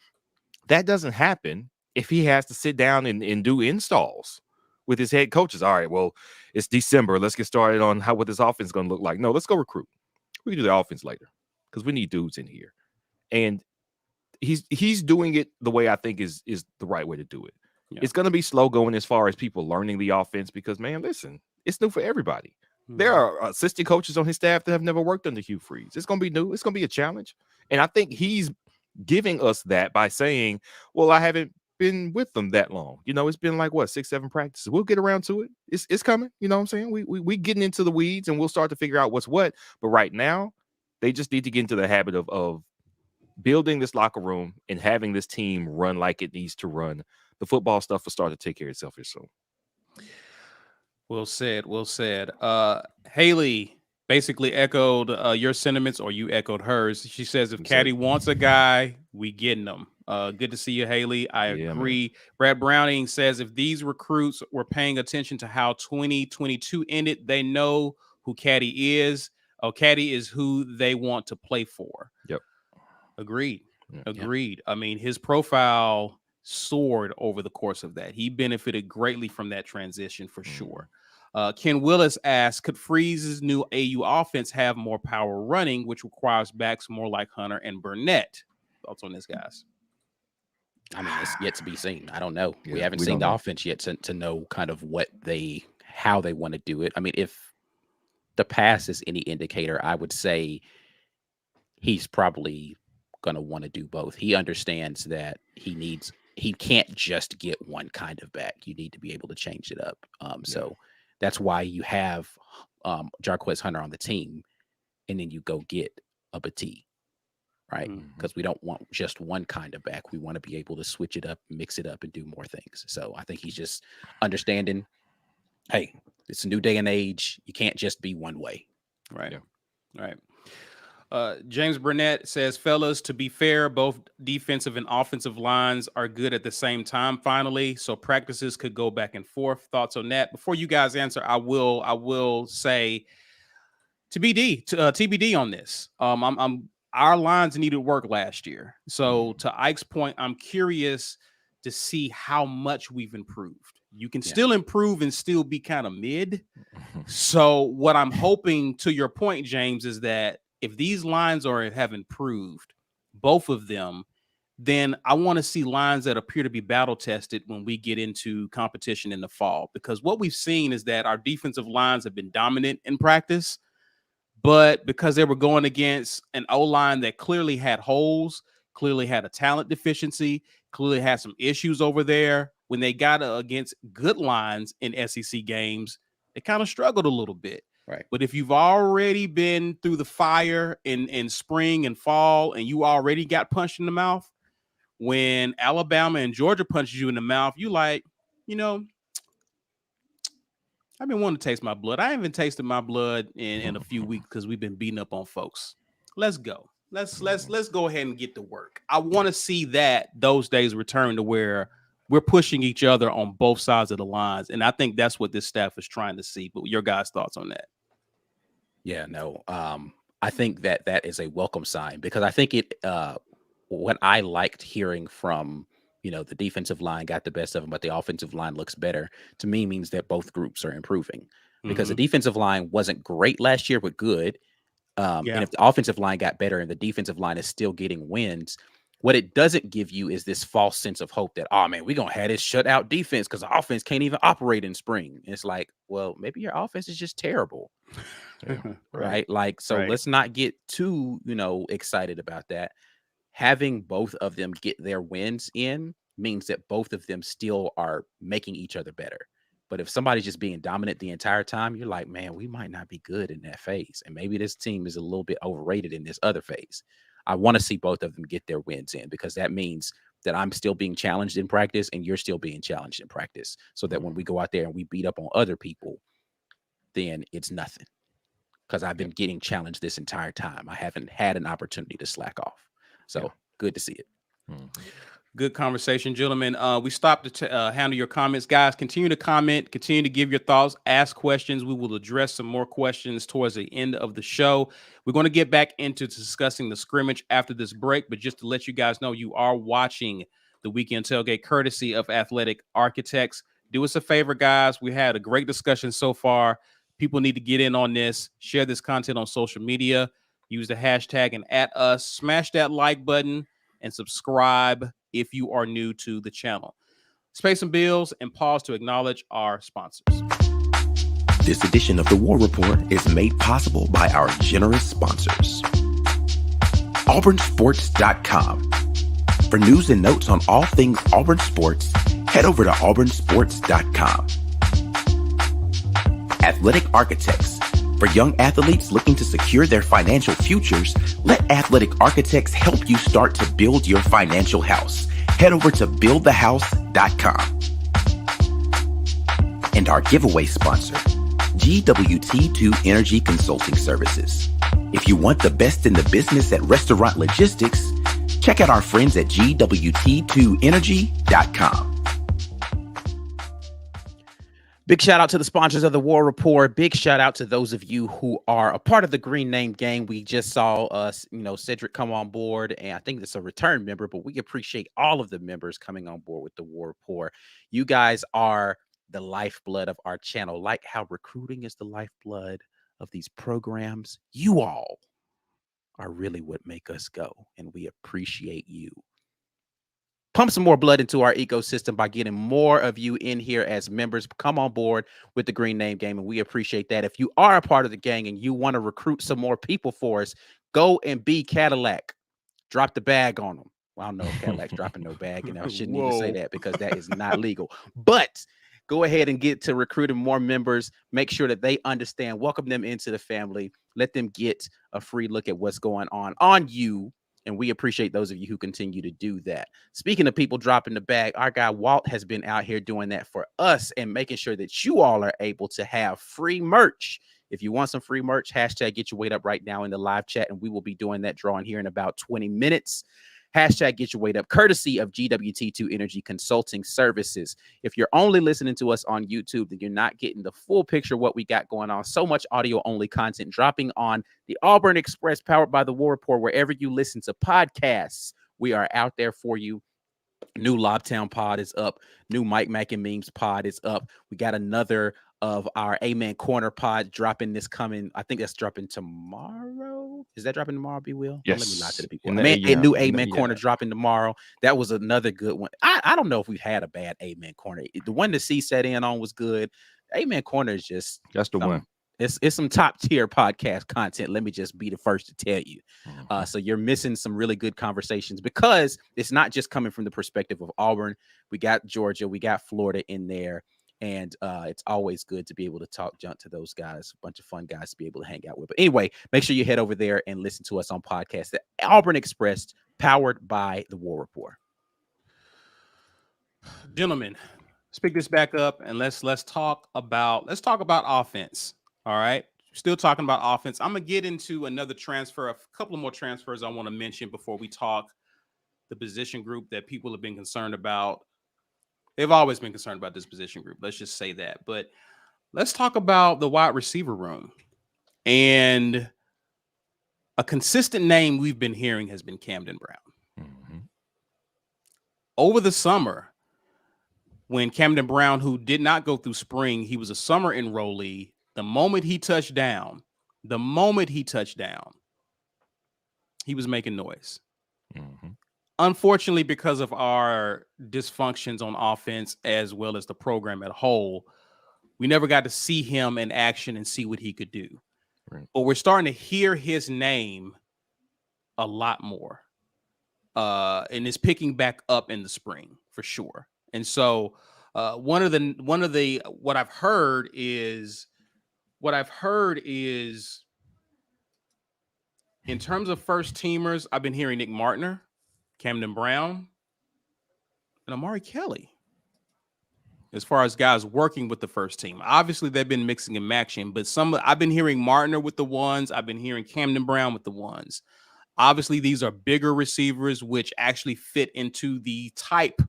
That doesn't happen if he has to sit down and do installs with his head coaches. All right, well, it's December. Let's get started on what this offense is going to look like. No, let's go recruit. We can do the offense later because we need dudes in here. And he's doing it the way I think is the right way to do it. Yeah. It's going to be slow going as far as people learning the offense because, man, listen, it's new for everybody. Mm-hmm. There are assistant coaches on his staff that have never worked under Hugh Freeze. It's going to be new. It's going to be a challenge. And I think he's giving us that by saying, well, I haven't been with them that long. You know, it's been like, what, 6-7 practices. We'll get around to it. It's coming. You know what I'm saying? We getting into the weeds and we'll start to figure out what's what. But right now, they just need to get into the habit of building this locker room and having this team run like it needs to run. The football stuff will start to take care of itself here soon. Well said. Well said. Haley basically echoed your sentiments, or you echoed hers. She says, if Caddy wants a guy, we getting them. Good to see you, Haley. I agree. Man. Brad Browning says, if these recruits were paying attention to how 2022 ended, they know who Caddy is. Oh, Caddy is who they want to play for. Yep. Agreed. Agreed. I mean, his profile soared over the course of that. He benefited greatly from that transition for sure. Ken Willis asks, could Freeze's new AU offense have more power running, which requires backs more like Hunter and Burnett? Thoughts on this, guys? I mean, it's yet to be seen. I don't know. Yeah, we haven't seen the offense yet to know kind of how they want to do it. I mean, if the pass is any indicator, I would say he's probably going to want to do both. He understands that he can't just get one kind of back. You need to be able to change it up. So that's why you have Jarquez Hunter on the team, and then you go get a Batee, right? Because we don't want just one kind of back. We want to be able to switch it up, mix it up, and do more things. So I think he's just understanding, hey, it's a new day and age. You can't just be one way. Right. Yeah. Right. James Burnett says, fellas, to be fair, both defensive and offensive lines are good at the same time, finally. So practices could go back and forth. Thoughts on that? Before you guys answer, I will say TBD on this. Our lines needed work last year. So to Ike's point, I'm curious to see how much we've improved. You can still improve and still be kind of mid. So what I'm hoping, to your point, James, is that if these lines have improved, both of them, then I want to see lines that appear to be battle tested when we get into competition in the fall. Because what we've seen is that our defensive lines have been dominant in practice, but because they were going against an O-line that clearly had holes, clearly had a talent deficiency, clearly had some issues over there, when they got against good lines in SEC games, they kind of struggled a little bit. Right. But if you've already been through the fire in spring and fall, and you already got punched in the mouth, when Alabama and Georgia punches you in the mouth, you like, I've been wanting to taste my blood. I haven't tasted my blood in a few weeks because we've been beating up on folks. Let's go. Let's go ahead and get to work. I want to see those days return to where we're pushing each other on both sides of the lines. And I think that's what this staff is trying to see. But your guys' thoughts on that? Yeah, no. I think that is a welcome sign, because I think what I liked hearing from, the defensive line got the best of them, but the offensive line looks better, to me means that both groups are improving, because the defensive line wasn't great last year, but good. And if the offensive line got better and the defensive line is still getting wins, what it doesn't give you is this false sense of hope that, oh man, we're going to have this shutout defense because the offense can't even operate in spring. And it's like, well, maybe your offense is just terrible. Yeah. Right. Like, so let's not get too, excited about that. Having both of them get their wins in means that both of them still are making each other better. But if somebody's just being dominant the entire time, you're like, man, we might not be good in that phase. And maybe this team is a little bit overrated in this other phase. I want to see both of them get their wins in, because that means that I'm still being challenged in practice and you're still being challenged in practice, so that when we go out there and we beat up on other people, then it's nothing, because I've been getting challenged this entire time. I haven't had an opportunity to slack off. So good to see it. Good conversation, gentlemen. We stopped to handle your comments. Guys, continue to comment, continue to give your thoughts, ask questions. We will address some more questions towards the end of the show. We're going to get back into discussing the scrimmage after this break, but just to let you guys know, you are watching the Weekend Tailgate courtesy of Athletic Architects. Do us a favor, guys. We had a great discussion so far. People need to get in on this. Share this content on social media. Use the hashtag and @us. Smash that like button and subscribe if you are new to the channel. Let's pay some bills and pause to acknowledge our sponsors. This edition of the War Rapport is made possible by our generous sponsors. AuburnSports.com. For news and notes on all things Auburn sports, head over to AuburnSports.com. Athletic Architects. For young athletes looking to secure their financial futures, let Athletic Architects help you start to build your financial house. Head over to BuildTheHouse.com. And our giveaway sponsor, GWT2 Energy Consulting Services. If you want the best in the business at restaurant logistics, check out our friends at GWT2Energy.com. Big shout out to the sponsors of the War Rapport. Big shout out to those of you who are a part of the Green Name Gang. We just saw Cedric come on board, and I think it's a return member, but we appreciate all of the members coming on board with the War Rapport. You guys are the lifeblood of our channel. Like how recruiting is the lifeblood of these programs, you all are really what make us go, and we appreciate you. Pump some more blood into our ecosystem by getting more of you in here as members. Come on board with the Green Name Game, and we appreciate that. If you are a part of the gang and you want to recruit some more people for us, go and be Cadillac. Drop the bag on them. Well, I don't know if Cadillac's dropping no bag, and I shouldn't even say that because that is not legal. But go ahead and get to recruiting more members. Make sure that they understand. Welcome them into the family. Let them get a free look at what's going on you. And we appreciate those of you who continue to do that. Speaking of people dropping the bag, our guy Walt has been out here doing that for us and making sure that you all are able to have free merch. If you want some free merch, hashtag get your weight up right now in the live chat, and we will be doing that drawing here in about 20 minutes. Hashtag get your weight up, courtesy of GWT2 Energy Consulting Services. If you're only listening to us on YouTube, then you're not getting the full picture of what we got going on. So much audio-only content dropping on the Auburn Express, powered by the War Rapport, wherever you listen to podcasts. We are out there for you. New Lobtown pod is up. New Mike Mack and Memes pod is up. We got another of our Amen Corner pod dropping this coming. I think that's dropping tomorrow. Is that dropping tomorrow, B. Will? Yes. Let me lie to the people. A new Amen Corner dropping tomorrow. That was another good one. I don't know if we've had a bad Amen Corner. The one that C set in on was good. Amen Corner is just that's the one. It's some top tier podcast content. Let me just be the first to tell you. So you're missing some really good conversations because it's not just coming from the perspective of Auburn. We got Georgia, we got Florida in there. And it's always good to be able to talk junk to those guys, a bunch of fun guys to be able to hang out with. But anyway, make sure you head over there and listen to us on podcast at Auburn Express, powered by the War Rapport. Gentlemen, let's pick this back up and let's talk about offense. All right. Still talking about offense. I'm gonna get into another transfer, a couple of more transfers I want to mention before we talk the position group that people have been concerned about. They've always been concerned about this position group. Let's just say that. But let's talk about the wide receiver room. And a consistent name we've been hearing has been Camden Brown. Mm-hmm. Over the summer, when Camden Brown, who did not go through spring, he was a summer enrollee. The moment he touched down, he was making noise. Mm-hmm. Unfortunately, because of our dysfunctions on offense as well as the program as a whole, we never got to see him in action and see what he could do. Right. But we're starting to hear his name a lot more. And it's picking back up in the spring for sure. And so what I've heard is in terms of first teamers, I've been hearing Nick Martiner, Camden Brown, and Amari Kelly. As far as guys working with the first team, obviously they've been mixing and matching, but I've been hearing Martiner with the ones, I've been hearing Camden Brown with the ones. Obviously, these are bigger receivers, which actually fit into the type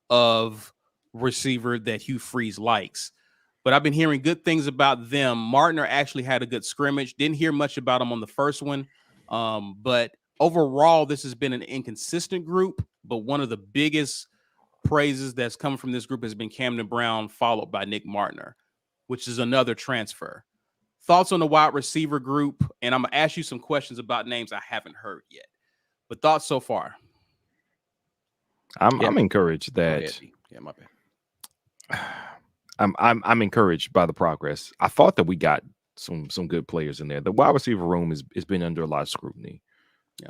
of receiver that Hugh Freeze likes. But I've been hearing good things about them. Martiner actually had a good scrimmage. Didn't hear much about him on the first one. But overall, this has been an inconsistent group. But one of the biggest praises that's come from this group has been Camden Brown, followed by Nick Martiner, which is another transfer. Thoughts on the wide receiver group? And I'm going to ask you some questions about names I haven't heard yet. But thoughts so far? I'm encouraged that my bad. I'm encouraged by the progress. I thought that we got some good players in there. The wide receiver room has been under a lot of scrutiny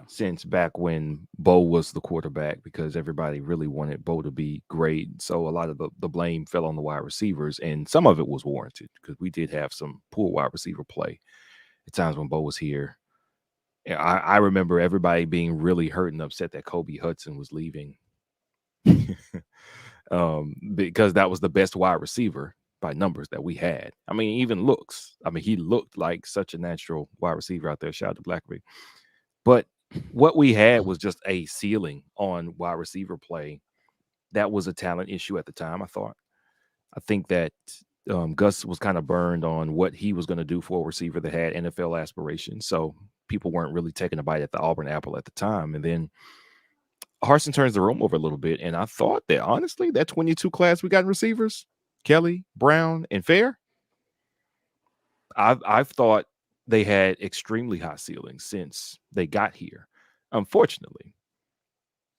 since back when Bo was the quarterback, because everybody really wanted Bo to be great. So a lot of the blame fell on the wide receivers, and some of it was warranted because we did have some poor wide receiver play at times when Bo was here. I remember everybody being really hurt and upset that Kobe Hudson was leaving. Because that was the best wide receiver by numbers that we had. I mean, even looks. I mean, he looked like such a natural wide receiver out there. Shout out to Blackberry. But what we had was just a ceiling on wide receiver play. That was a talent issue at the time, I thought. I think that Gus was kind of burned on what he was going to do for a receiver that had NFL aspirations. So people weren't really taking a bite at the Auburn apple at the time. And then Harsin turns the room over a little bit, and I thought that, honestly, that 22 class we got in receivers, Kelly, Brown, and Fair, I've thought they had extremely high ceilings since they got here. Unfortunately,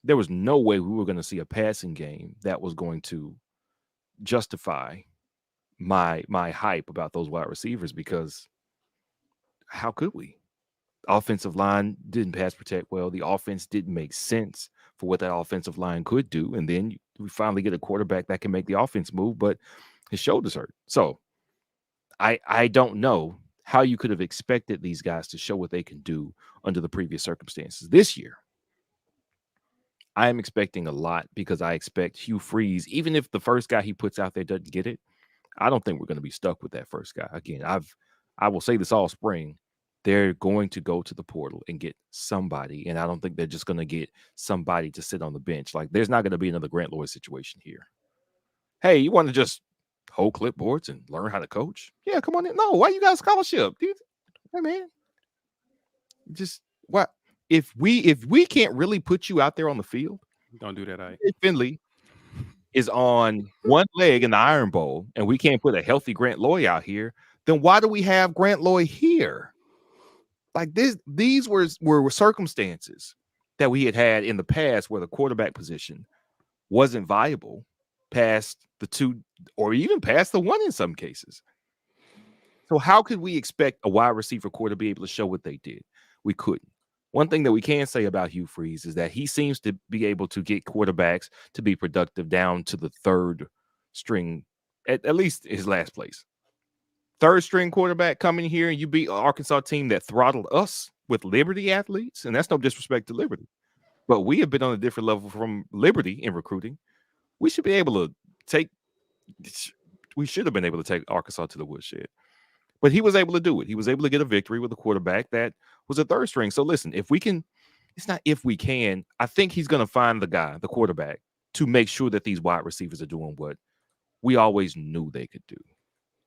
there was no way we were going to see a passing game that was going to justify my hype about those wide receivers, because how could we? Offensive line didn't pass protect well. The offense didn't make sense for what that offensive line could do. And then we finally get a quarterback that can make the offense move, but his shoulders hurt. So I don't know how you could have expected these guys to show what they can do under the previous circumstances. This year, I am expecting a lot, because I expect Hugh Freeze, even if the first guy he puts out there doesn't get it, I don't think we're going to be stuck with that first guy. Again, I will say this all spring. They're going to go to the portal and get somebody. And I don't think they're just going to get somebody to sit on the bench. Like, there's not going to be another Grant Lloyd situation here. Hey, you want to just hold clipboards and learn how to coach? Yeah, come on in. No, why you got a scholarship? Dude, hey, man. Just what? If we can't really put you out there on the field, don't do that. Finley is on one leg in the Iron Bowl, and we can't put a healthy Grant Lloyd out here, then why do we have Grant Lloyd here? Like these were circumstances that we had in the past where the quarterback position wasn't viable past the two, or even past the one in some cases. So how could we expect a wide receiver core to be able to show what they did? We couldn't. One thing that we can say about Hugh Freeze is that he seems to be able to get quarterbacks to be productive down to the third string, at least his last place. Third string quarterback coming here, and you beat an Arkansas team that throttled us with Liberty athletes, and that's no disrespect to Liberty, but we have been on a different level from Liberty in recruiting. We should be able to take we should have been able to take Arkansas to the woodshed. But he was able to do it. He was able to get a victory with a quarterback that was a third string. So listen, if we can, it's not if we can, I think he's going to find the quarterback, to make sure that these wide receivers are doing what we always knew they could do,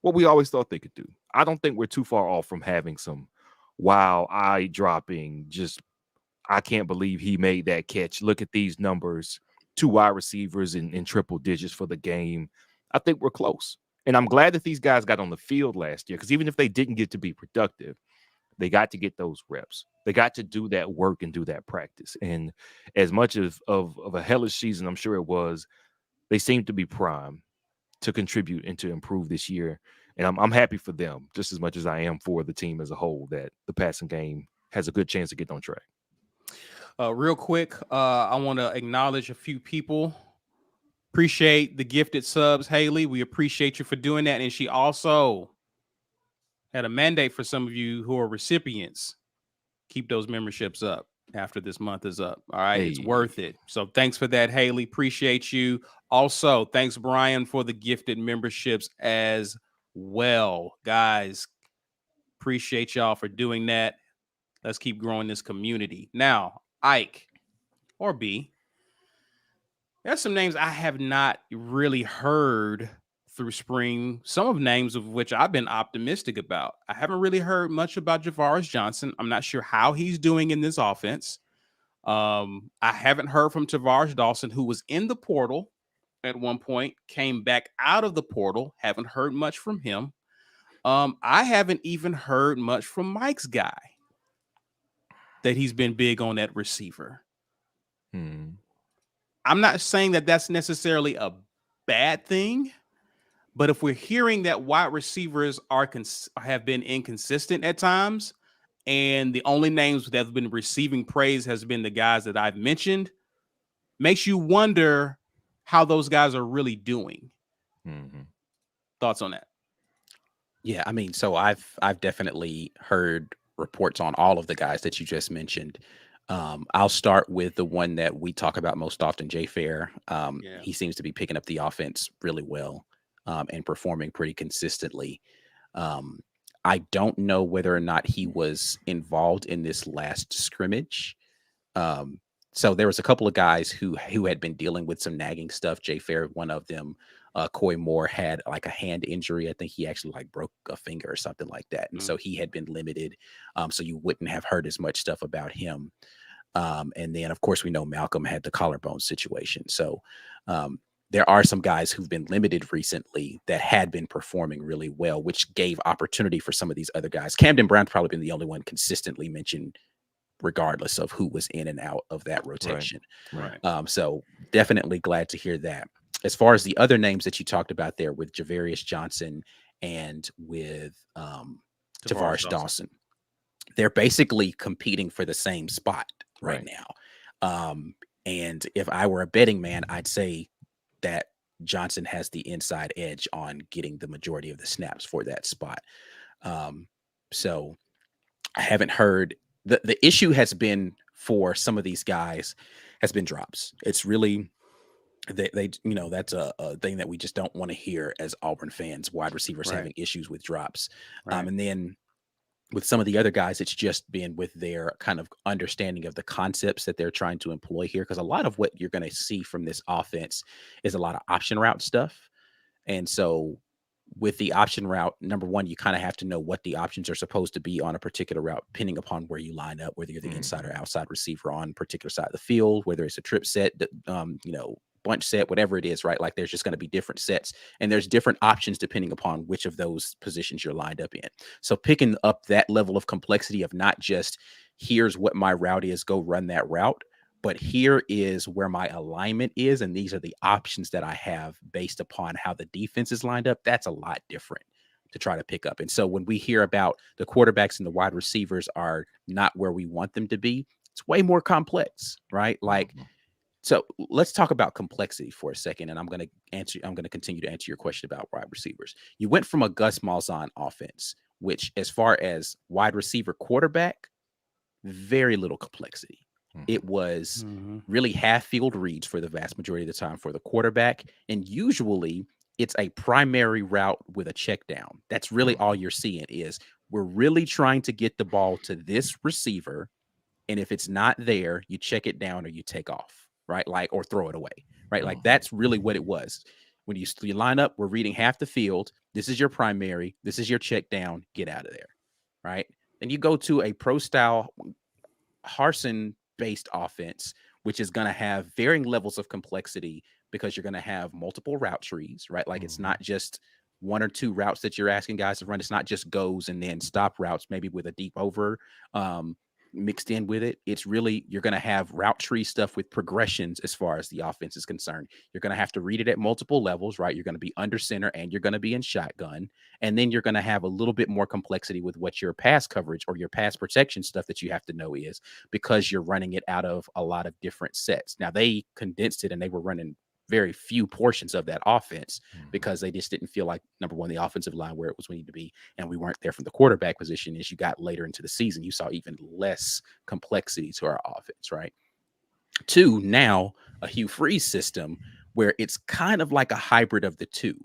what we always thought they could do. I don't think we're too far off from having some wow, eye-dropping, just I can't believe he made that catch. Look at these numbers, 2 wide receivers in triple digits for the game. I think we're close. And I'm glad that these guys got on the field last year, because even if they didn't get to be productive, they got to get those reps. They got to do that work and do that practice. And as much of a hellish season, I'm sure it was, they seem to be primed to contribute and to improve this year. And I'm happy for them just as much as I am for the team as a whole, that the passing game has a good chance to get on track. Real quick, I want to acknowledge a few people. Appreciate the gifted subs, Haley. We appreciate you for doing that. And she also had a mandate for some of you who are recipients. Keep those memberships up after this month is up. All right. It's worth it. So thanks for that, Haley. Appreciate you. Also, thanks, Brian, for the gifted memberships as well. Guys, appreciate y'all for doing that. Let's keep growing this community. Now, Ike or B, there's some names I have not really heard through spring, some of names of which I've been optimistic about. I haven't really heard much about Javaris Johnson. I'm not sure how he's doing in this offense. I haven't heard from Tavares Dawson, who was in the portal at one point, came back out of the portal. Haven't heard much from him. I haven't even heard much from Mike's guy, that he's been big on that receiver. I'm not saying that that's necessarily a bad thing, but if we're hearing that wide receivers have been inconsistent at times, and the only names that have been receiving praise has been the guys that I've mentioned, makes you wonder how those guys are really doing. Thoughts on that? Yeah, I mean, so I've definitely heard reports on all of the guys that you just mentioned. I'll start with the one that we talk about most often, Jay Fair. He seems to be picking up the offense really well and performing pretty consistently. I don't know whether or not he was involved in this last scrimmage. So there was a couple of guys who had been dealing with some nagging stuff. Jay Fair, one of them. Coy Moore had like a hand injury. I think he actually like broke a finger or something like that. And so he had been limited. So you wouldn't have heard as much stuff about him. And then of course we know Malcolm had the collarbone situation. So there are some guys who've been limited recently that had been performing really well, which gave opportunity for some of these other guys. Camden Brown's probably been the only one consistently mentioned, regardless of who was in and out of that rotation. Right. So definitely glad to hear that. As far as the other names that you talked about there with Javarius Johnson and with Tavares Dawson, they're basically competing for the same spot right now. And if I were a betting man, I'd say that Johnson has the inside edge on getting the majority of the snaps for that spot. So I haven't heard the issue has been for some of these guys has been drops. It's really they you know, that's a thing that we just don't want to hear as Auburn fans, wide receivers having issues with drops. And then with some of the other guys, it's just been with their kind of understanding of the concepts that they're trying to employ here. Because a lot of what you're going to see from this offense is a lot of option route stuff. And so with the option route, number one, you kind of have to know what the options are supposed to be on a particular route, depending upon where you line up, whether you're the inside or outside receiver on a particular side of the field, whether it's a trip set, you know, bunch set, whatever it is, right? Like there's just going to be different sets and there's different options depending upon which of those positions you're lined up in. So picking up that level of complexity of not just here's what my route is, go run that route, but here is where my alignment is. And these are the options that I have based upon how the defense is lined up. That's a lot different to try to pick up. And so when we hear about the quarterbacks and the wide receivers are not where we want them to be, it's way more complex, right? Like, so let's talk about complexity for a second. And I'm going to continue to answer your question about wide receivers. You went from a Gus Malzahn offense, which as far as wide receiver quarterback, very little complexity. It was really half field reads for the vast majority of the time for the quarterback. And usually it's a primary route with a check down. That's really all you're seeing is we're really trying to get the ball to this receiver. And if it's not there, you check it down or you take off, right? Like, or throw it away, right? Like that's really what it was. When you line up, we're reading half the field. This is your primary. This is your check down. Get out of there, right? Then you go to a pro style Harsin based offense, which is going to have varying levels of complexity because you're going to have multiple route trees, right? Like it's not just one or two routes that you're asking guys to run. It's not just goes and then stop routes, maybe with a deep over mixed in with it. It's really, you're going to have route tree stuff with progressions as far as the offense is concerned. You're going to have to read it at multiple levels, right? You're going to be under center and you're going to be in shotgun. And then you're going to have a little bit more complexity with what your pass coverage or your pass protection stuff that you have to know is, because you're running it out of a lot of different sets. Now they condensed it and they were running very few portions of that offense because they just didn't feel like, number one, the offensive line where it was we need to be, and we weren't there from the quarterback position. As you got later into the season, you saw even less complexity to our offense, right? Two, now a Hugh Freeze system where it's kind of like a hybrid of the two.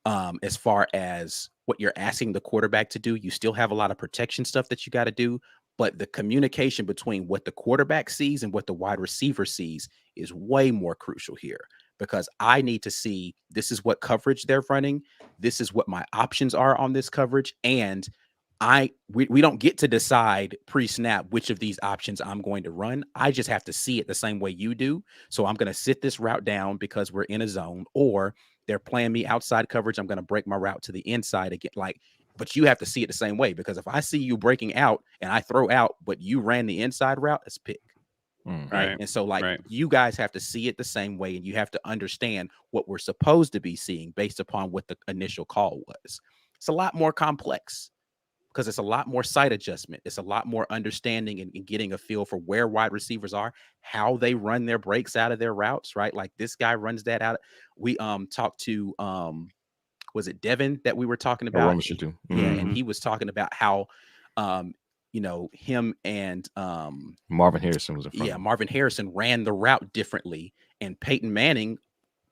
As far as what you're asking the quarterback to do, you still have a lot of protection stuff that you got to do, but the communication between what the quarterback sees and what the wide receiver sees is way more crucial here, because I need to see this is what coverage they're running. This is what my options are on this coverage. And we don't get to decide pre-snap which of these options I'm going to run. I just have to see it the same way you do. So I'm going to sit this route down because we're in a zone, or they're playing me outside coverage. I'm going to break my route to the inside again. But you have to see it the same way, because if I see you breaking out and I throw out, but you ran the inside route, it's pick. Right. And so you guys have to see it the same way, and you have to understand what we're supposed to be seeing based upon what the initial call was. It's a lot more complex because it's a lot more sight adjustment. It's a lot more understanding and getting a feel for where wide receivers are, how they run their breaks out of their routes, right? Like this guy runs that out. We talked to was it Devin that we were talking about? Yeah, and he was talking about how him and Marvin Harrison was in front. Yeah, Marvin Harrison ran the route differently, and Peyton Manning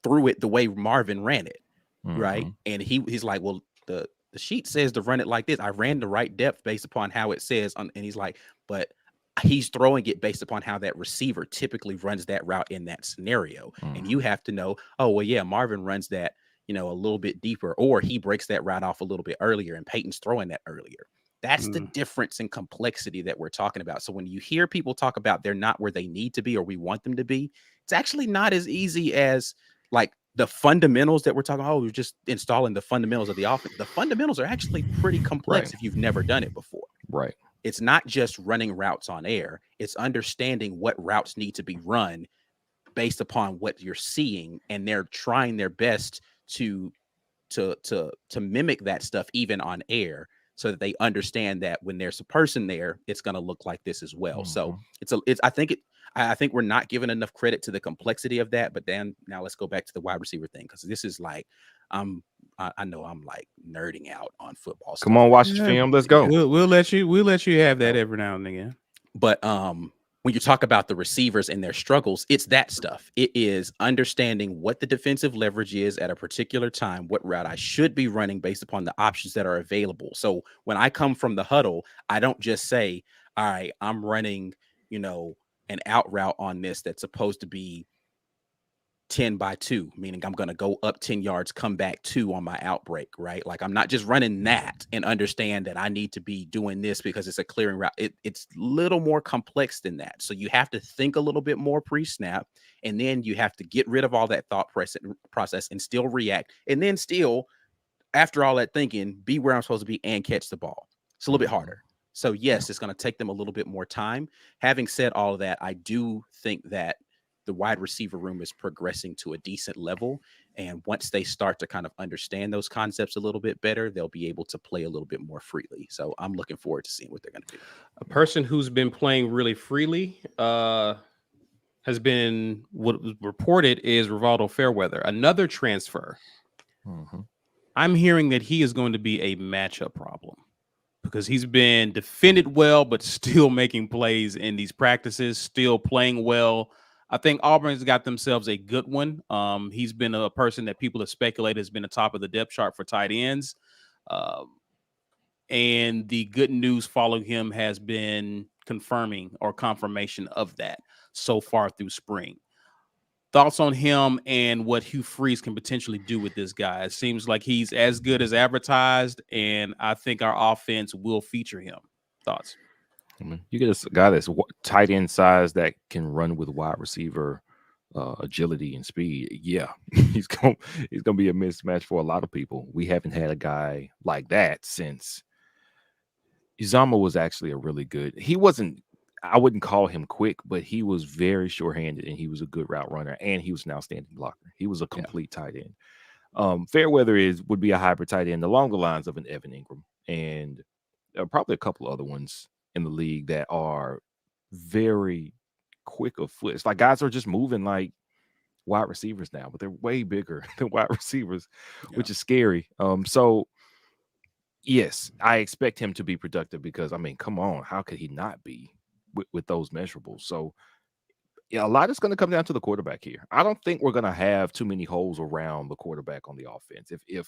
threw it the way Marvin ran it, right? And he's like, well, the sheet says to run it like this. I ran the right depth based upon how it says, and he's like, but he's throwing it based upon how that receiver typically runs that route in that scenario. And you have to know, oh, well, yeah, Marvin runs that, a little bit deeper, or he breaks that route off a little bit earlier, and Peyton's throwing that earlier. That's the difference in complexity that we're talking about. So when you hear people talk about they're not where they need to be or we want them to be, it's actually not as easy as like the fundamentals that we're talking about. Oh, we're just installing the fundamentals of the offense. The fundamentals are actually pretty complex if you've never done it before. Right. It's not just running routes on air. It's understanding what routes need to be run based upon what you're seeing, and they're trying their best to mimic that stuff even on air, so that they understand that when there's a person there, it's going to look like this as well. So I think we're not giving enough credit to the complexity of that. But then now let's go back to the wide receiver thing, because this is like I know I'm like nerding out on football. Come on, watch the film. Let's go. We'll let you have that every now and again. But when you talk about the receivers and their struggles, it's that stuff. It is understanding what the defensive leverage is at a particular time, what route I should be running based upon the options that are available. So when I come from the huddle, I don't just say, all right, I'm running, an out route on this that's supposed to be 10 by 2, meaning I'm going to go up 10 yards, come back 2 on my outbreak, right? Like I'm not just running that and understand that I need to be doing this because it's a clearing route. It's a little more complex than that. So you have to think a little bit more pre-snap, and then you have to get rid of all that thought process and still react. And then still, after all that thinking, be where I'm supposed to be and catch the ball. It's a little bit harder. So yes, it's going to take them a little bit more time. Having said all of that, I do think that the wide receiver room is progressing to a decent level. And once they start to kind of understand those concepts a little bit better, they'll be able to play a little bit more freely. So I'm looking forward to seeing what they're going to do. A person who's been playing really freely has been, what was reported is Rivaldo Fairweather, another transfer. I'm hearing that he is going to be a matchup problem, because he's been defended well, but still making plays in these practices, still playing well. I think Auburn's got themselves a good one. He's been a person that people have speculated has been the top of the depth chart for tight ends. And the good news following him has been confirmation of that so far through spring. Thoughts on him and what Hugh Freeze can potentially do with this guy? It seems like he's as good as advertised, and I think our offense will feature him. Thoughts? I mean, you get a guy that's tight end size that can run with wide receiver agility and speed. Yeah, he's gonna be a mismatch for a lot of people. We haven't had a guy like that since Uzomah was actually a really good. He wasn't. I wouldn't call him quick, but he was very sure-handed, and he was a good route runner, and he was an outstanding blocker. He was a complete tight end. Fairweather would be a hybrid tight end along the lines of an Evan Ingram, and probably a couple other ones in the league that are very quick of foot. It's like guys are just moving like wide receivers now, but they're way bigger than wide receivers, which is scary. So yes, I expect him to be productive because, I mean, come on, how could he not be with those measurables? So yeah, a lot is going to come down to the quarterback here. I don't think we're going to have too many holes around the quarterback on the offense. If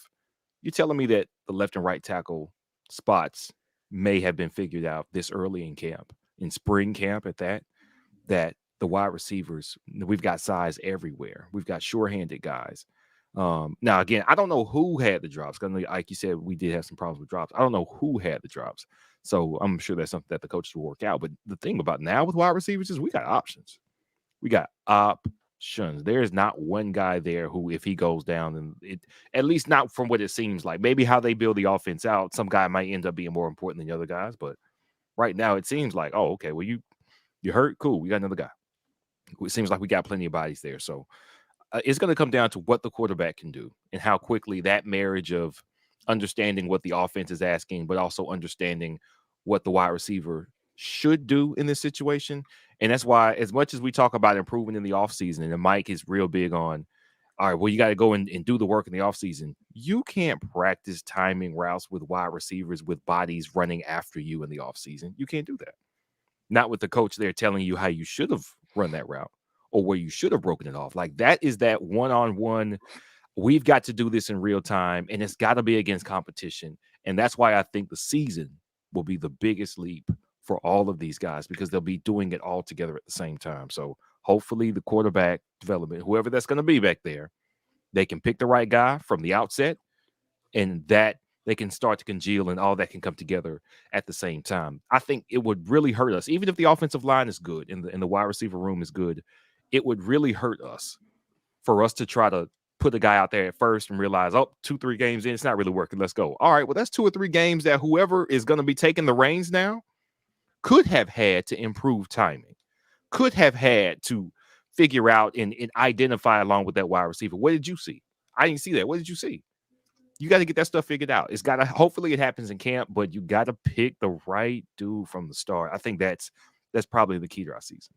you're telling me that the left and right tackle spots may have been figured out this early in camp, in spring camp at that the wide receivers, we've got size everywhere. We've got sure-handed guys. Now, again, I don't know who had the drops. Because like you said, we did have some problems with drops. I don't know who had the drops. So I'm sure that's something that the coaches will work out. But the thing about now with wide receivers is we got options. We got options. There's not one guy there who, if he goes down, and at least not from what it seems like. Maybe how they build the offense out, some guy might end up being more important than the other guys. But right now, it seems like, oh, okay, well, you hurt, cool. We got another guy. It seems like we got plenty of bodies there. So it's going to come down to what the quarterback can do and how quickly that marriage of understanding what the offense is asking, but also understanding what the wide receiver should do in this situation. And that's why, as much as we talk about improving in the offseason, and Mike is real big on, all right, well, you got to go and do the work in the offseason. You can't practice timing routes with wide receivers with bodies running after you in the offseason. You can't do that. Not with the coach there telling you how you should have run that route or where you should have broken it off. Like, that is that one-on-one. We've got to do this in real time, and it's got to be against competition. And that's why I think the season will be the biggest leap for all of these guys, because they'll be doing it all together at the same time. So hopefully the quarterback development, whoever that's going to be back there, they can pick the right guy from the outset, and that they can start to congeal and all that can come together at the same time. I think it would really hurt us, even if the offensive line is good and the wide receiver room is good. It would really hurt us for us to try to put a guy out there at first and realize, 2-3 games in, it's not really working. Let's go. All right, well, that's 2 or 3 games that whoever is going to be taking the reins now could have had to improve timing, could have had to figure out and identify along with that wide receiver. What did you see? I didn't see that. What did you see? You got to get that stuff figured out. It's got to, hopefully it happens in camp, but you got to pick the right dude from the start. I think that's probably the key to our season.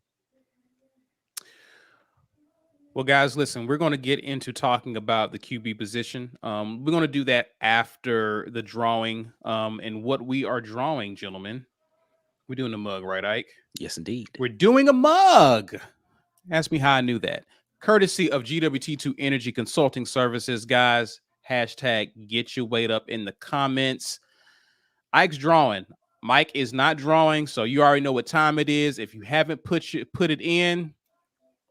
Well, guys, listen, we're going to get into talking about the QB position. We're going to do that after the drawing. And what we are drawing, gentlemen, we're doing a mug, right, Ike? Yes, indeed. We're doing a mug. Ask me how I knew that. Courtesy of GWT2 Energy Consulting Services, guys. Hashtag get your weight up in the comments. Ike's drawing. Mike is not drawing, so you already know what time it is. If you haven't put it in,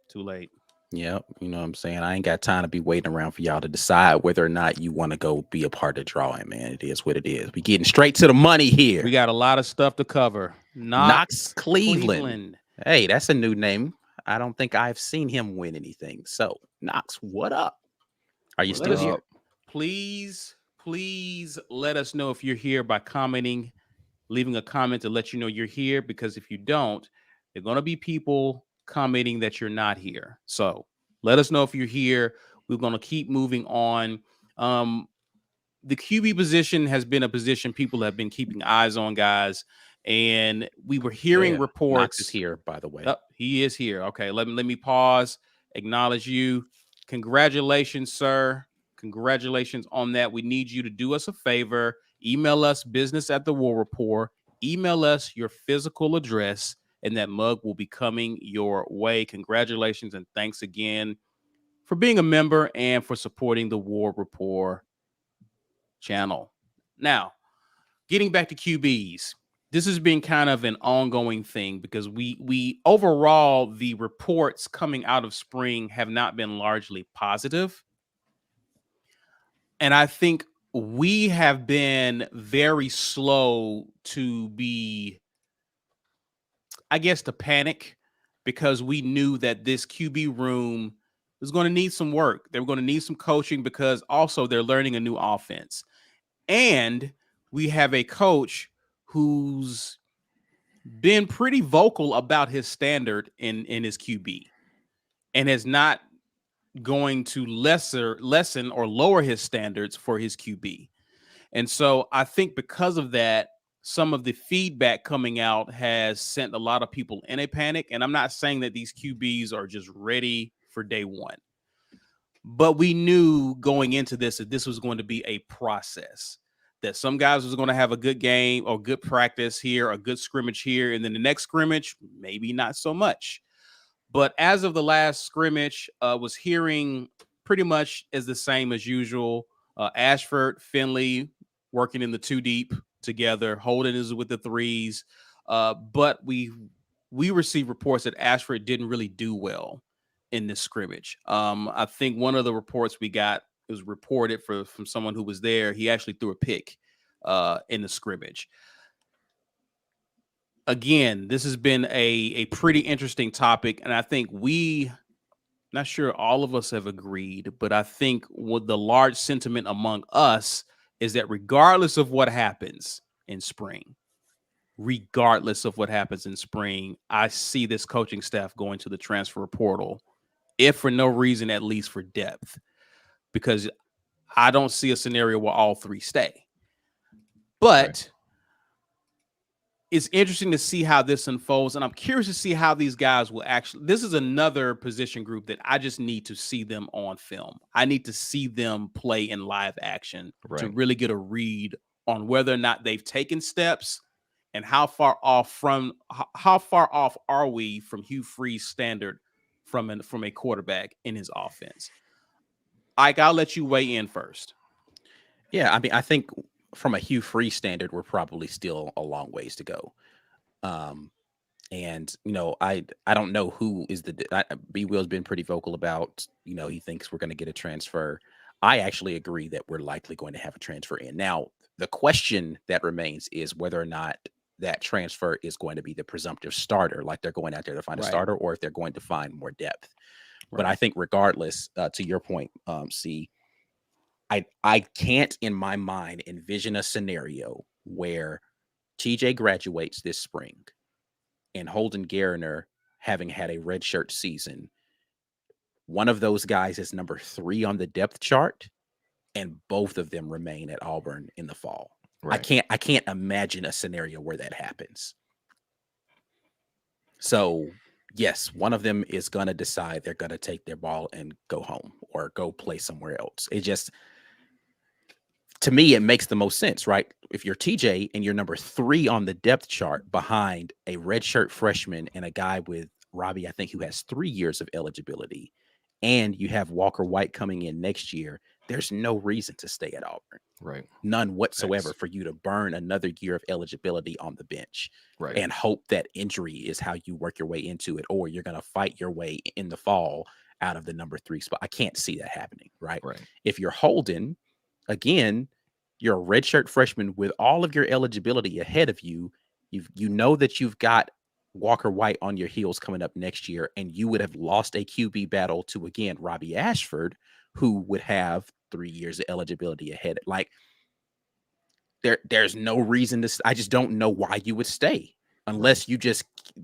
too late. Yep. You know what I'm saying? I ain't got time to be waiting around for y'all to decide whether or not you want to go be a part of drawing, man. It is what it is. We getting straight to the money here. We got a lot of stuff to cover. Knox Cleveland. Hey, that's a new name. I don't think I've seen him win anything. So, Knox, what up? Are you still here? Please let us know if you're here by commenting, leaving a comment to let you know you're here, because if you don't, there are going to be people commenting that you're not here. So let us know if you're here. We're going to keep moving on. The QB position has been a position people have been keeping eyes on, guys. And we were hearing reports. Knox is here, by the way. He is here. Okay, let me pause, acknowledge you. Congratulations, sir. Congratulations on that. We need you to do us a favor. Email us business@the War Rapport. Email us your physical address and that mug will be coming your way. Congratulations and thanks again for being a member and for supporting the War Rapport channel. Now, getting back to QBs, this has been kind of an ongoing thing because we overall, the reports coming out of spring have not been largely positive. And I think we have been very slow to be, I guess, to panic, because we knew that this QB room was going to need some work. They were going to need some coaching because also they're learning a new offense. And we have a coach who's been pretty vocal about his standard in his QB and is not going to lessen or lower his standards for his QB. And so I think because of that, some of the feedback coming out has sent a lot of people in a panic. And I'm not saying that these QBs are just ready for day one, but we knew going into this that this was going to be a process, that some guys was going to have a good game or good practice here, a good scrimmage here, and then the next scrimmage, maybe not so much. But as of the last scrimmage, was hearing pretty much as the same as usual. Ashford, Finley working in the 2 deep together. Holden is with the 3s. But we received reports that Ashford didn't really do well in this scrimmage. I think one of the reports we got, it was reported from someone who was there, he actually threw a pick in the scrimmage. Again, this has been a pretty interesting topic, and I think not sure all of us have agreed, but I think what the large sentiment among us is that regardless of what happens in spring, I see this coaching staff going to the transfer portal, if for no reason, at least for depth, because I don't see a scenario where all 3 stay. But Right. It's interesting to see how this unfolds, and I'm curious to see how these guys will actually. This is another position group that I just need to see them on film. I need to see them play in live action to Right. really get a read on whether or not they've taken steps and how far off are we from Hugh Freeze standard from a quarterback in his offense. Ike, I'll let you weigh in first. Yeah, I mean, I think from a Hugh Freeze standard, we're probably still a long ways to go. And I don't know who is B Will's been pretty vocal about, he thinks we're going to get a transfer. I actually agree that we're likely going to have a transfer in. Now, the question that remains is whether or not that transfer is going to be the presumptive starter, like they're going out there to find a starter, or if they're going to find more depth. Right. But I think regardless, to your point, I can't in my mind envision a scenario where TJ graduates this spring and Holden Gariner, having had a redshirt season, one of those guys is number 3 on the depth chart, and both of them remain at Auburn in the fall. Right. I can't imagine a scenario where that happens. So yes, one of them is going to decide they're going to take their ball and go home or go play somewhere else. It just, to me, it makes the most sense, right? If you're TJ and you're number 3 on the depth chart behind a redshirt freshman and a guy with Robbie, I think, who has 3 years of eligibility, and you have Walker White coming in next year, there's no reason to stay at Auburn. Right. None whatsoever. Thanks. For you to burn another year of eligibility on the bench. Right. And hope that injury is how you work your way into it, or you're going to fight your way in the fall out of the number 3 spot. I can't see that happening, right? If you're Holden, again, you're a redshirt freshman with all of your eligibility ahead of you. You know that you've got Walker White on your heels coming up next year, and you would have lost a QB battle to, again, Robbie Ashford, who would have 3 years of eligibility ahead. Like, there's no reason to. I just don't know why you would stay unless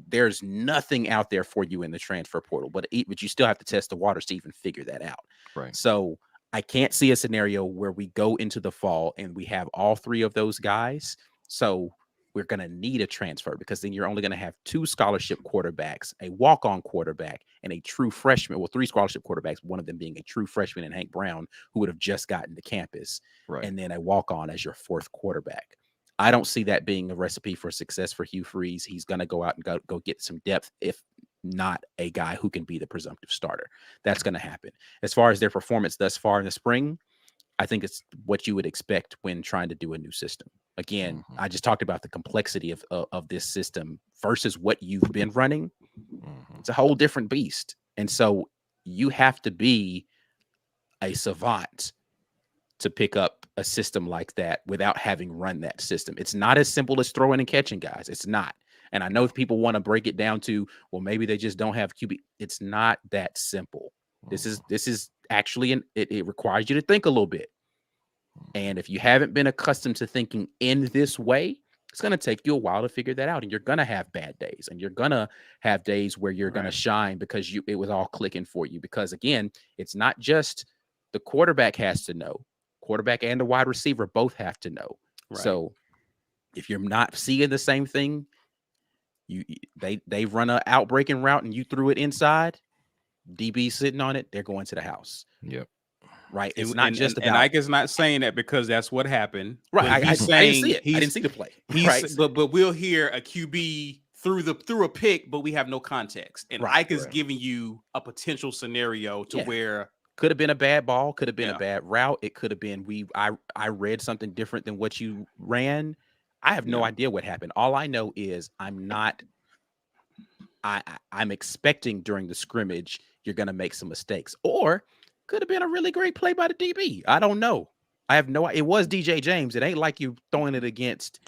there's nothing out there for you in the transfer portal. But you still have to test the waters to even figure that out. Right. So I can't see a scenario where we go into the fall and we have all 3 of those guys. So we're going to need a transfer, because then you're only going to have 2 scholarship quarterbacks, a walk-on quarterback, and a true freshman. Well, 3 scholarship quarterbacks, one of them being a true freshman and Hank Brown, who would have just gotten to campus. Right. And then a walk-on as your 4th quarterback. I don't see that being a recipe for success for Hugh Freeze. He's going to go out and go get some depth, if not a guy who can be the presumptive starter. That's going to happen. As far as their performance thus far in the spring, I think it's what you would expect when trying to do a new system. Again, I just talked about the complexity of this system versus what you've been running. It's a whole different beast. And so you have to be a savant to pick up a system like that without having run that system. It's not as simple as throwing and catching, guys. It's not. And I know if people want to break it down to, well, maybe they just don't have QB. It's not that simple. This is actually it requires you to think a little bit. And if you haven't been accustomed to thinking in this way, it's going to take you a while to figure that out. And you're going to have bad days, and you're going to have days where you're going to shine because it was all clicking for you. Because again, it's not just the quarterback has to know. Quarterback and the wide receiver both have to know. Right. So if you're not seeing the same thing, they run an outbreaking route and you threw it inside, DB sitting on it, they're going to the house. Yep. Right. It's not just about. And Ike is not saying that because that's what happened. Right. I didn't see it. I didn't see the play. Right. But we'll hear a QB through a pick, but we have no context. And Ike is giving you a potential scenario to where could have been a bad ball, could have been a bad route. It could have been I read something different than what you ran. I have no idea what happened. All I know is I'm expecting during the scrimmage you're going to make some mistakes, or could have been a really great play by the DB. I don't know. I have no. It was DJ James. It ain't like you throwing it against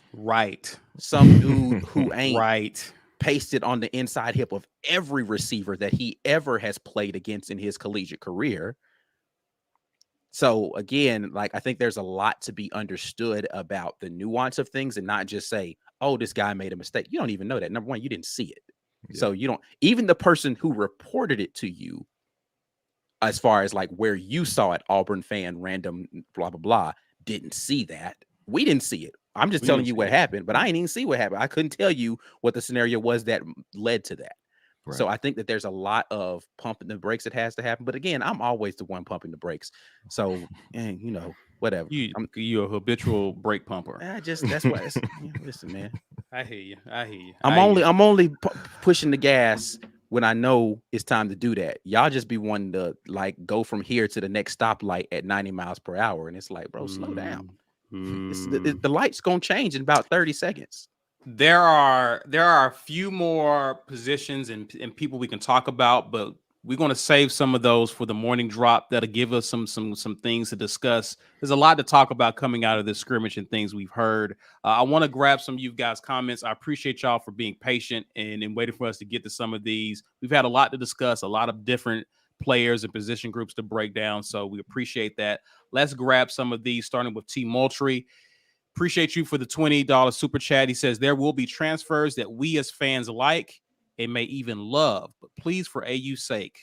some dude who ain't pasted on the inside hip of every receiver that he ever has played against in his collegiate career. So again, like I think there's a lot to be understood about the nuance of things, and not just say, "Oh, this guy made a mistake." You don't even know that. Number one, you didn't see it, so you don't. Even the person who reported it to you, as far as like where you saw it, Auburn fan, random, blah blah blah, didn't see that. We didn't see it. I'm just telling you what happened, but I ain't even see what happened. I couldn't tell you what the scenario was that led to that. Right. So I think that there's a lot of pumping the brakes that has to happen. But again, I'm always the one pumping the brakes. So, whatever. You're a habitual brake pumper. That's why. Listen, man. I hear you. I'm only pushing the gas when I know it's time to do that. Y'all just be wanting to like go from here to the next stoplight at 90 miles per hour. And it's like, bro, slow down. The light's going to change in about 30 seconds. There are a few more positions and people we can talk about, but we're going to save some of those for the morning drop. That'll give us some things to discuss. There's a lot to talk about coming out of this scrimmage and things we've heard. I want to grab some of you guys' comments. I appreciate y'all for being patient and waiting for us to get to some of these. We've had a lot to discuss, a lot of different players and position groups to break down, so we appreciate that. Let's grab some of these, starting with T. Moultrie. Appreciate you for the $20 super chat. He says, there will be transfers that we as fans like and may even love, but please, for AU's sake,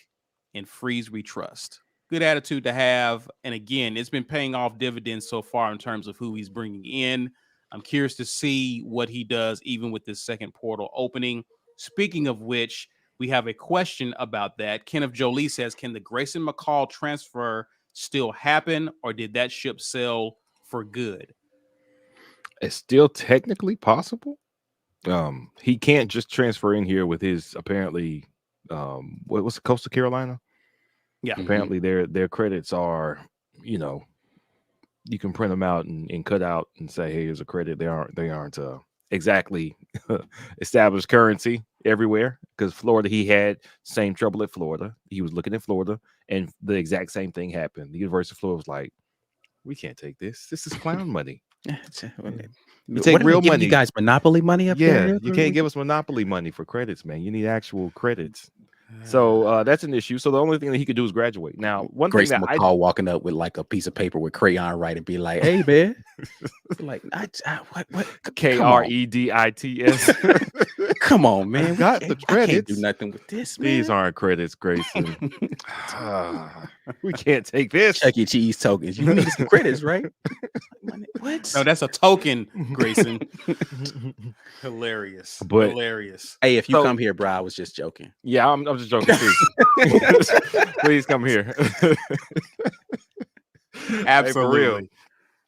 and Freeze we trust. Good attitude to have. And again, it's been paying off dividends so far in terms of who he's bringing in. I'm curious to see what he does, even with this second portal opening. Speaking of which, we have a question about that. Kenneth Jolie says, can the Grayson McCall transfer still happen, or did that ship sail for good? It's still technically possible. He can't just transfer in here with his apparently what's the Coastal Carolina? Yeah. Apparently their credits are, you can print them out and cut out and say, hey, here's a credit. They aren't exactly established currency everywhere, because Florida, he had same trouble at Florida. He was looking at Florida and the exact same thing happened. The University of Florida was like, we can't take this. This is clown money. You take real money. You guys monopoly money up there? You can't give us monopoly money for credits, man. You need actual credits. So that's an issue. So the only thing that he could do is graduate. Now, one Grace thing that McCall walking up with like a piece of paper with crayon right and be like, "Hey, man," like, what? Credits. Come on, man. Got the credits. I can't do nothing with this, man. These aren't credits, Grayson. We can't take this. Chuck E. Cheese tokens. You need some credits, right? What? No, that's a token, Grayson. Hilarious. Hilarious. Hey, if you come here, bro, I was just joking. Yeah, I'm just joking too. Please come here. Absolutely.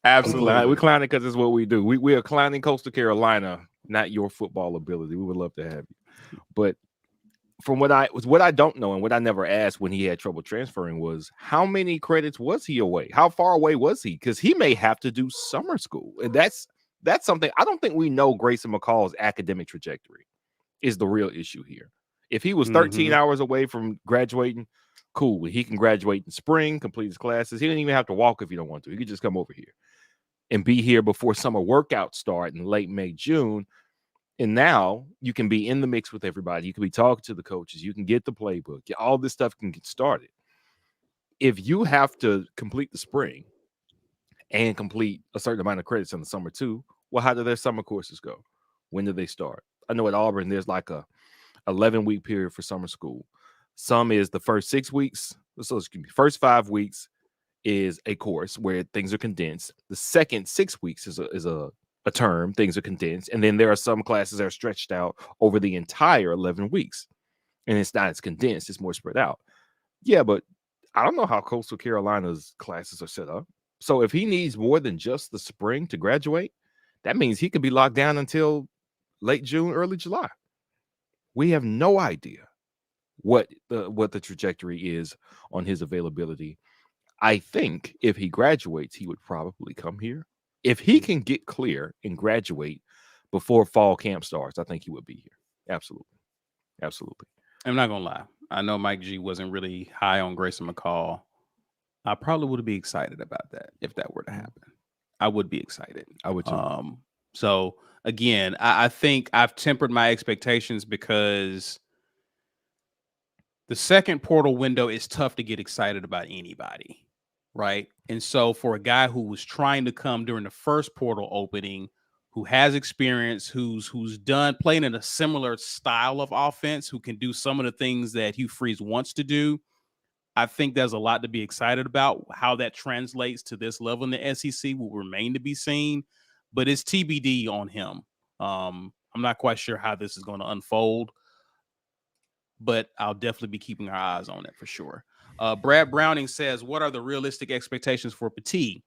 Absolutely. We're clowning because it's what we do. We are clowning Coastal Carolina, not your football ability. We would love to have you. But from what I don't know and what I never asked when he had trouble transferring was how many credits was he away? How far away was he? Because he may have to do summer school. And that's something I don't think we know. Grayson McCall's academic trajectory is the real issue here. If he was 13 hours away from graduating, cool. He can graduate in spring, complete his classes. He didn't even have to walk if you don't want to. He could just come over here and be here before summer workouts start in late May, June. And now you can be in the mix with everybody. You can be talking to the coaches. You can get the playbook. All this stuff can get started. If you have to complete the spring and complete a certain amount of credits in the summer too, well, how do their summer courses go? When do they start? I know at Auburn, there's like a 11-week period for summer school. Some is the first 6 weeks. So excuse me, first 5 weeks is a course where things are condensed. The second 6 weeks is a term, things are condensed, and then there are some classes that are stretched out over the entire 11 weeks, and it's not as condensed, it's more spread out. Yeah, but I don't know how Coastal Carolina's classes are set up. So if he needs more than just the spring to graduate, that means he could be locked down until late June, early July. We have no idea what the trajectory is on his availability. I think if he graduates, he would probably come here. If he can get clear and graduate before fall camp starts, I think he would be here. Absolutely. Absolutely. I'm not gonna lie. I know Mike G wasn't really high on Grayson McCall. I probably would be excited about that if that were to happen. I would be excited. I would too. So again, I think I've tempered my expectations because the second portal window is tough to get excited about anybody, right? And so for a guy who was trying to come during the first portal opening, who has experience, who's playing in a similar style of offense, who can do some of the things that Hugh Freeze wants to do, I think there's a lot to be excited about. How that translates to this level in the SEC will remain to be seen, but it's TBD on him. I'm not quite sure how this is going to unfold, but I'll definitely be keeping our eyes on it for sure. Brad Browning says, what are the realistic expectations for Petit?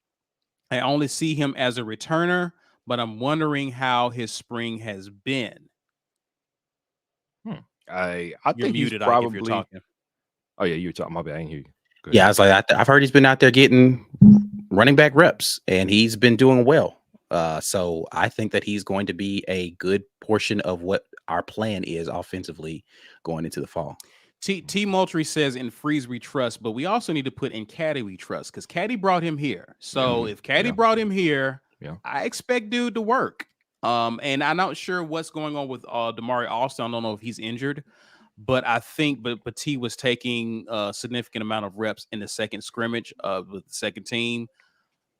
I only see him as a returner, but I'm wondering how his spring has been. I You're think muted, he's probably... Ike, if you're talking. Oh, yeah, you're talking. My bad. I didn't hear you. Yeah, I was like, I've heard he's been out there getting running back reps, and he's been doing well. So I think that he's going to be a good portion of what our plan is offensively going into the fall. T Moultrie says in Freeze we trust, but we also need to put in Caddy we trust because Caddy brought him here. So if Caddy brought him here, I expect dude to work. And I'm not sure what's going on with Damari Alston. I don't know if he's injured, but I think Petit was taking a significant amount of reps in the second scrimmage with the second team.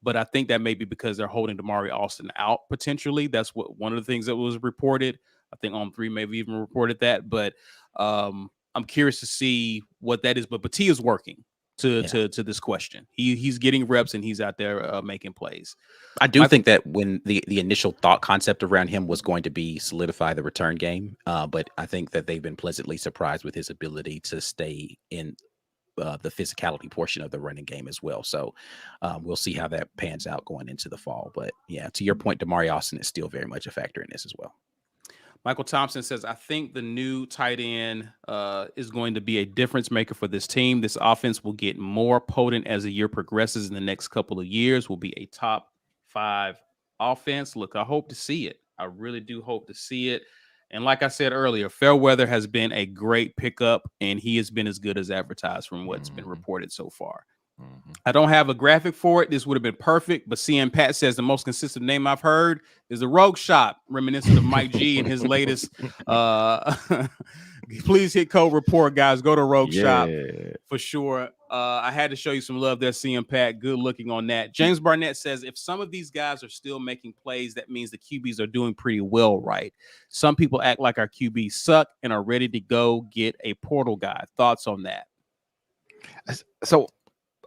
But I think that may be because they're holding Damari Alston out potentially. That's what one of the things that was reported. I think On 3 maybe even reported that. But I'm curious to see what that is. But Petit is working to this question. He's getting reps and he's out there making plays. I do think that when the initial thought concept around him was going to be solidify the return game, but I think that they've been pleasantly surprised with his ability to stay in the physicality portion of the running game as well. So we'll see how that pans out going into the fall. But yeah, to your point, Damari Alston is still very much a factor in this as well. Michael Thompson says, I think the new tight end is going to be a difference maker for this team. This offense will get more potent as the year progresses in the next couple of years, will be a top 5 offense. Look, I hope to see it. I really do hope to see it. And like I said earlier, Fairweather has been a great pickup, and he has been as good as advertised from what's been reported so far. I don't have a graphic for it. This would have been perfect, but CM Pat says the most consistent name I've heard is the Rogue Shop, reminiscent of Mike G and his latest. Please hit Code Report, guys. Go to Rogue Shop for sure. I had to show you some love there, CM Pat. Good looking on that. James Barnett says if some of these guys are still making plays, that means the QBs are doing pretty well, right? Some people act like our QBs suck and are ready to go get a portal guy. Thoughts on that? So,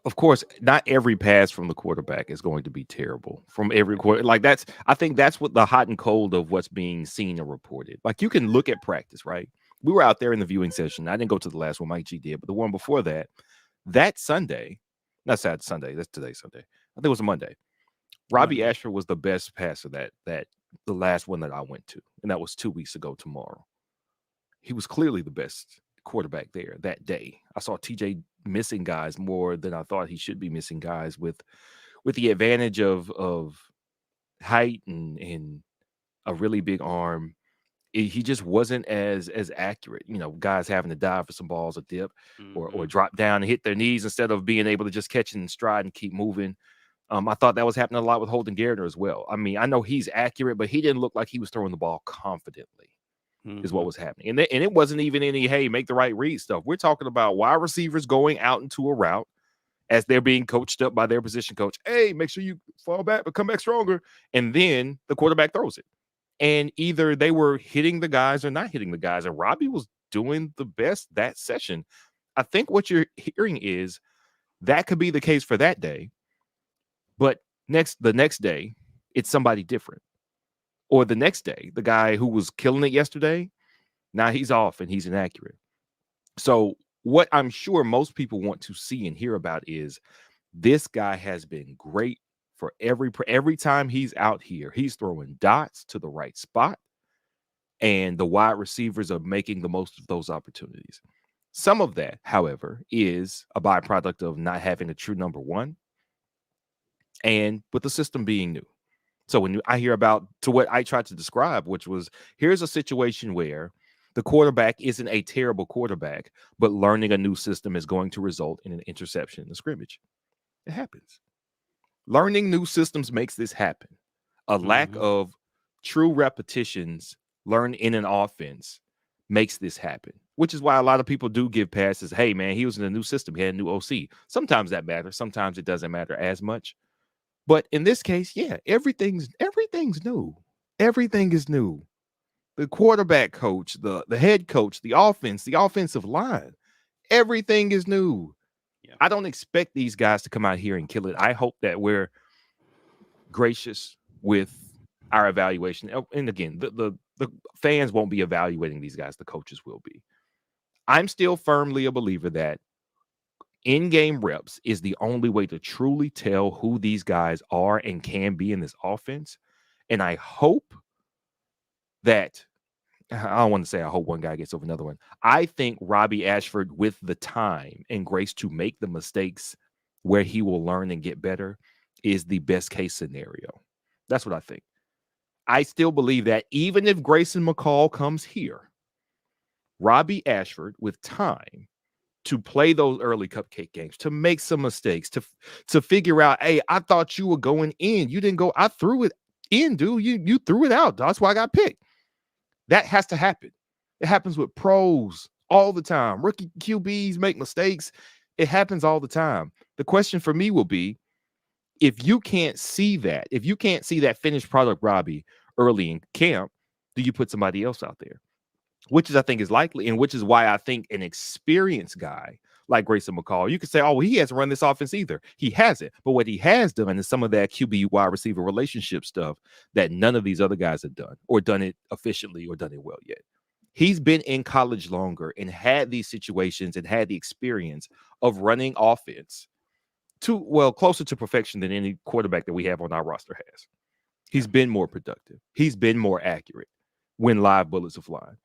of course, not every pass from the quarterback is going to be terrible from every quarter. Like I think that's what the hot and cold of what's being seen and reported. Like you can look at practice, right? We were out there in the viewing session. I didn't go to the last one, Mike G did, but the one before that Sunday, not Saturday, Sunday, that's today's Sunday. I think it was a Monday. Robbie Ashford was the best passer that the last one that I went to, and that was 2 weeks ago tomorrow. He was clearly the best quarterback there that day. I saw TJ missing guys more than I thought he should be missing guys with the advantage of height and a really big arm. He just wasn't as accurate. You know, guys having to dive for some balls or dip or drop down and hit their knees instead of being able to just catch it in stride and keep moving. I thought that was happening a lot with Holden Gardner as well. I mean, I know he's accurate, but he didn't look like he was throwing the ball confidently is what was happening. And it wasn't even any, hey, make the right read stuff. We're talking about wide receivers going out into a route as they're being coached up by their position coach. Hey, make sure you fall back, but come back stronger. And then the quarterback throws it. And either they were hitting the guys or not hitting the guys. And Robbie was doing the best that session. I think what you're hearing is that could be the case for that day. But the next day, it's somebody different. Or the next day, the guy who was killing it yesterday, now he's off and he's inaccurate. So what I'm sure most people want to see and hear about is this guy has been great for every time he's out here. He's throwing dots to the right spot, and the wide receivers are making the most of those opportunities. Some of that, however, is a byproduct of not having a true number one, and with the system being new. So when I hear about to what I tried to describe, which was here's a situation where the quarterback isn't a terrible quarterback, but learning a new system is going to result in an interception in the scrimmage. It happens. Learning new systems makes this happen. A lack of true repetitions learned in an offense makes this happen, which is why a lot of people do give passes. Hey, man, he was in a new system. He had a new OC. Sometimes that matters. Sometimes it doesn't matter as much. But in this case, yeah, everything's new. Everything is new. The quarterback coach, the head coach, the offense, the offensive line, everything is new. Yeah. I don't expect these guys to come out here and kill it. I hope that we're gracious with our evaluation. And again, the fans won't be evaluating these guys. The coaches will be. I'm still firmly a believer that in-game reps is the only way to truly tell who these guys are and can be in this offense. And I hope that, I don't want to say I hope one guy gets over another one. I think Robbie Ashford, with the time and grace to make the mistakes where he will learn and get better, is the best case scenario. That's what I think. I still believe that even if Grayson McCall comes here, Robbie Ashford, with time, to play those early cupcake games, to make some mistakes, to figure out, hey, I thought you were going in. You didn't go. I threw it in, dude. You threw it out. That's why I got picked. That has to happen. It happens with pros all the time. Rookie QBs make mistakes. It happens all the time. The question for me will be, if you can't see that, finished product, Robbie, early in camp, do you put somebody else out there? Which is, I think, is likely, and which is why I think an experienced guy like Grayson McCall, you could say, oh, well, he hasn't run this offense either. He hasn't. But what he has done is some of that QB wide receiver relationship stuff that none of these other guys have done, or done it efficiently, or done it well yet. He's been in college longer and had these situations and had the experience of running offense closer to perfection than any quarterback that we have on our roster has. He's been more productive. He's been more accurate when live bullets are flying.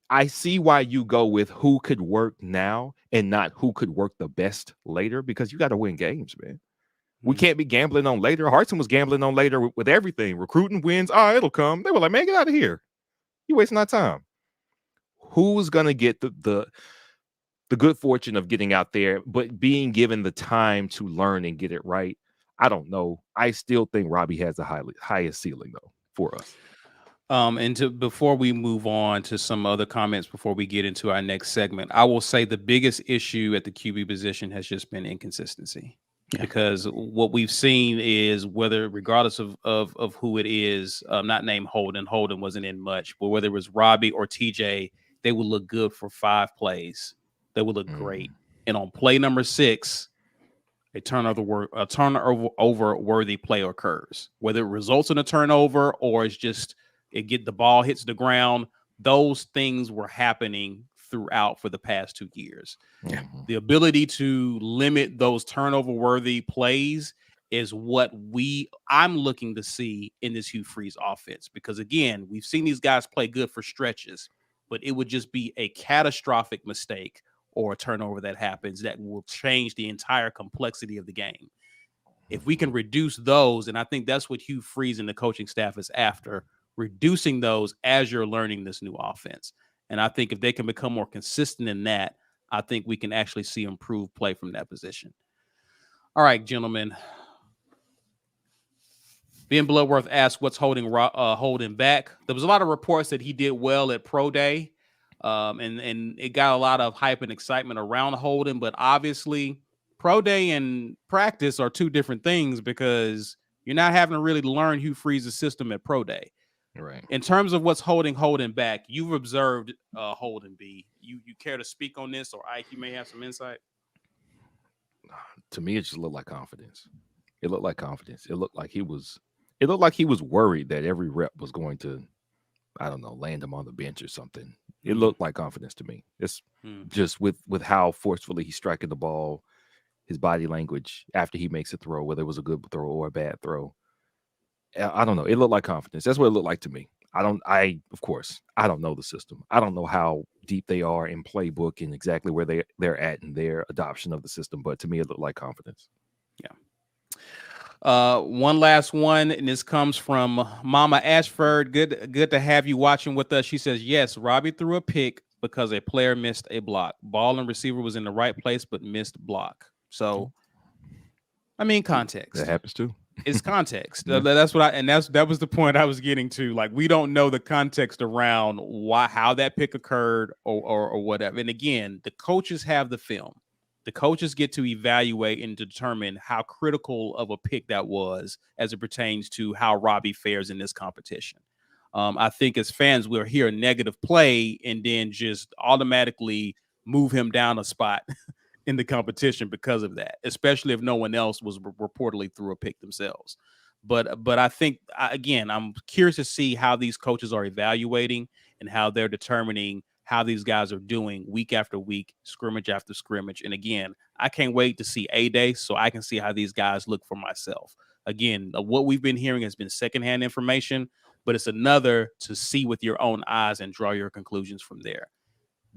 I see why you go with who could work now and not who could work the best later, because you got to win games, man. We can't be gambling on later. Hartson was gambling on later with everything. Recruiting wins. Oh, it'll come. They were like, man, get out of here. You're wasting our time. Who's going to get the good fortune of getting out there, but being given the time to learn and get it right? I don't know. I still think Robbie has the highest ceiling, though, for us. Before we move on to some other comments, before we get into our next segment, I will say the biggest issue at the QB position has just been inconsistency. Yeah. Because what we've seen is, whether, regardless of who it is, not named Holden wasn't in much, but whether it was Robbie or TJ, they would look good for 5 plays. They would look great. And on play number 6, a turnover worthy play occurs, whether it results in a turnover or it's just the ball hits the ground. Those things were happening throughout for the past 2 years. Yeah. The ability to limit those turnover worthy plays is what I'm looking to see in this Hugh Freeze offense. Because again, we've seen these guys play good for stretches, but it would just be a catastrophic mistake or a turnover that happens that will change the entire complexity of the game. If we can reduce those, and I think that's what Hugh Freeze and the coaching staff is after, reducing those as you're learning this new offense. And I think if they can become more consistent in that, I think we can actually see improved play from that position. All right, gentlemen. Ben Bloodworth asked what's holding back. There was a lot of reports that he did well at Pro Day, and it got a lot of hype and excitement around Holden. But obviously, Pro Day and practice are two different things because you're not having to really learn Hugh Freeze's system at Pro Day. Right. In terms of what's holding Holden back, you've observed Holden B. You care to speak on this, or Ike, you may have some insight? To me, it just looked like confidence. It looked like confidence. It looked like he was worried that every rep was going to, I don't know, land him on the bench or something. It looked like confidence to me. It's just with how forcefully he's striking the ball, his body language after he makes a throw, whether it was a good throw or a bad throw. I don't know. It looked like confidence. That's what it looked like to me. Of course, I don't know the system. I don't know how deep they are in playbook and exactly where they're at in their adoption of the system. But to me, it looked like confidence. Yeah. One last one, and this comes from Mama Ashford. Good to have you watching with us. She says, yes, Robbie threw a pick because a player missed a block. Ball and receiver was in the right place, but missed block. So, I mean, context. That happens too. It's context. Yeah. That was the point I was getting to. Like, we don't know the context around how that pick occurred or whatever. And again, the coaches have the film. The coaches get to evaluate and determine how critical of a pick that was as it pertains to how Robbie fares in this competition. I think as fans, we'll hear a negative play and then just automatically move him down a spot in the competition because of that, especially if no one else was reportedly threw a pick themselves. But I think, again, I'm curious to see how these coaches are evaluating and how they're determining how these guys are doing week after week, scrimmage after scrimmage. And again, I can't wait to see A-Day so I can see how these guys look for myself. Again, what we've been hearing has been secondhand information, but it's another to see with your own eyes and draw your conclusions from there.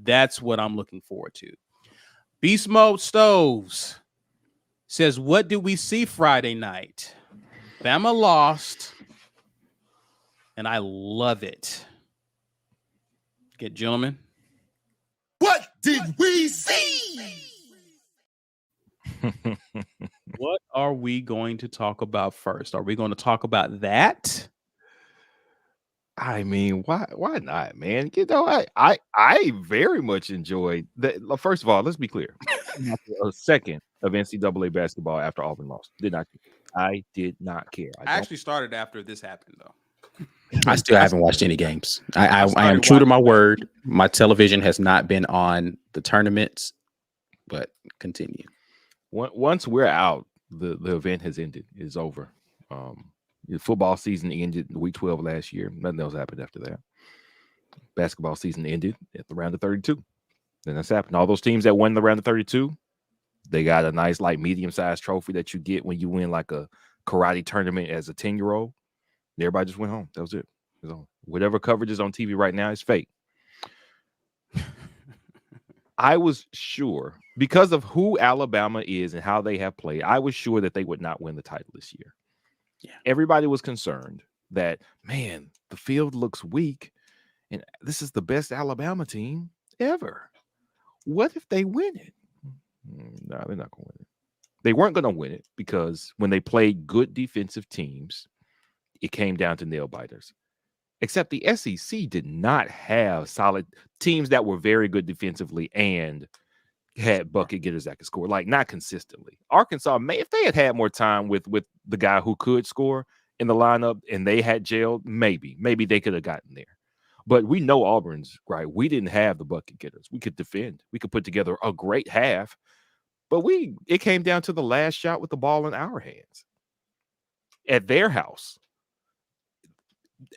That's what I'm looking forward to. Beast Mode Stoves says, what did we see Friday night? Bama lost, and I love it. Okay, gentlemen. What did we see? What are we going to talk about first? Are we going to talk about that? I mean, why not, man? You know, I very much enjoyed that. First of all, let's be clear. A second of NCAA basketball after Auburn lost. I did not care. I actually started after this happened, though. I still haven't watched any games. I am true to my word. My television has not been on the tournaments, but continue. Once we're out, the event has ended. It's over. The football season ended week 12 last year. Nothing else happened after that. Basketball season ended at the round of 32. Then that's happened. All those teams that won the round of 32, they got a nice, like, medium-sized trophy that you get when you win like a karate tournament as a 10-year-old. Everybody just went home. That was it. Whatever coverage is on TV right now is fake. I was sure, because of who Alabama is and how they have played, I was sure that they would not win the title this year. Yeah. Everybody was concerned that, man, the field looks weak, and this is the best Alabama team ever. What if they win it? No, they're not going to win it. They weren't going to win it because when they played good defensive teams, it came down to nail biters. Except the SEC did not have solid teams that were very good defensively and had bucket getters that could score, like not consistently. Arkansas, if they had more time with the guy who could score in the lineup and they had jailed, maybe they could have gotten there. But we know Auburn's right. We didn't have the bucket getters. We could defend. We could put together a great half, but it came down to the last shot with the ball in our hands at their house.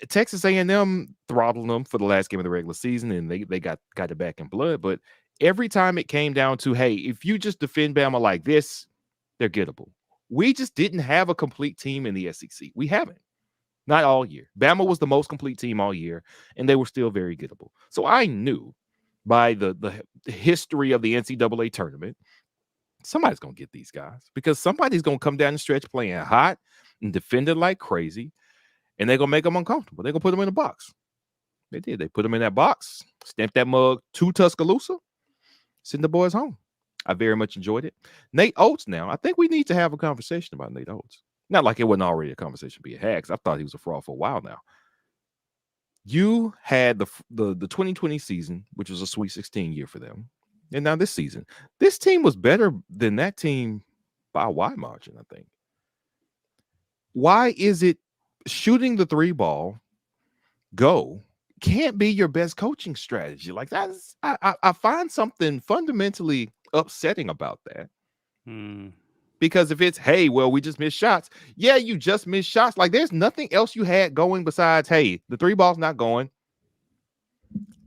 Texas A&M throttled them for the last game of the regular season, and they got it back in blood. But every time it came down to, hey, if you just defend Bama like this, they're gettable. We just didn't have a complete team in the SEC. We haven't. Not all year. Bama was the most complete team all year, and they were still very gettable. So I knew by the history of the NCAA tournament, somebody's going to get these guys because somebody's going to come down the stretch playing hot and defending like crazy, and they're going to make them uncomfortable. They're going to put them in a box. They did. They put them in that box, stamped that mug to Tuscaloosa, send the boys home. I very much enjoyed it. Nate Oates now, I think we need to have a conversation about Nate Oates. Not like it wasn't already a conversation being had, because I thought he was a fraud for a while now. You had the 2020 season, which was a Sweet 16 year for them. And now this season, this team was better than that team by a wide margin, I think. Why is it shooting the 3 ball go can't be your best coaching strategy? Like that's I find something fundamentally upsetting about that. Because if it's, hey, well, we just missed shots. Yeah, you just missed shots. Like there's nothing else you had going besides, hey, the 3 ball's not going.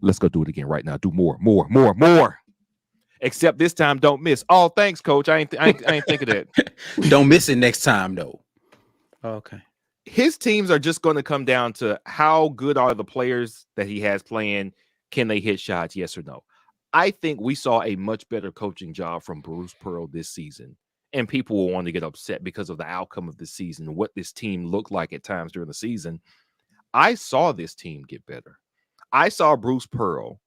Let's go do it again right now. Do more. Except this time, don't miss. Oh, thanks, coach. I ain't think of that. Don't miss it next time, though. Okay. His teams are just going to come down to how good are the players that he has playing. Can they hit shots? Yes or no? I think we saw a much better coaching job from Bruce Pearl this season. And people will want to get upset because of the outcome of this season, what this team looked like at times during the season. I saw this team get better. I saw Bruce Pearl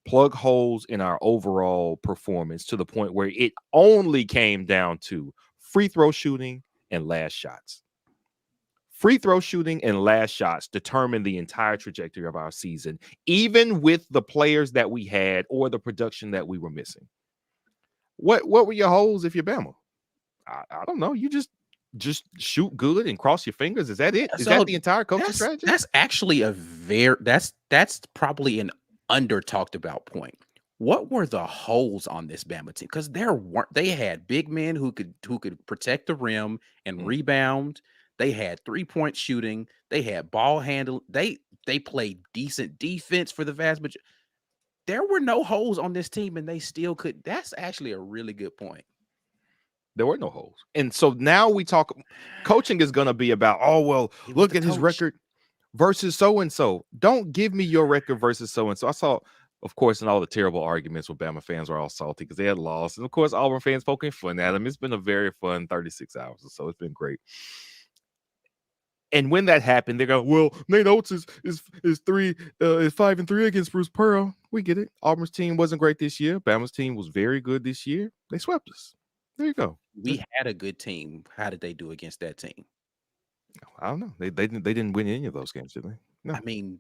plug holes in our overall performance to the point where it only came down to free throw shooting and last shots. Free throw shooting and last shots determined the entire trajectory of our season, even with the players that we had or the production that we were missing. What were your holes if you're Bama? I don't know. You just shoot good and cross your fingers. Is that it? Is that the entire coaching strategy? That's actually that's probably an under talked about point. What were the holes on this Bama team? Because they had big men who could protect the rim and rebound. They had 3-point shooting. They had ball handle. They played decent defense for the vast majority. There were no holes on this team, and they still could. That's actually a really good point. There were no holes. And so now we talk, coaching is going to be about, oh, well, look at his record versus so-and-so. Don't give me your record versus so-and-so. I saw, of course, in all the terrible arguments where Bama fans were all salty because they had lost. And, of course, Auburn fans poking fun at them. It's been a very fun 36 hours or so. It's been great. And when that happened, they go, well, Nate Oates is 5-3 against Bruce Pearl. We get it. Auburn's team wasn't great this year. Bama's team was very good this year. They swept us. There you go. We had a good team. How did they do against that team? I don't know. They didn't win any of those games, did they? No. I mean,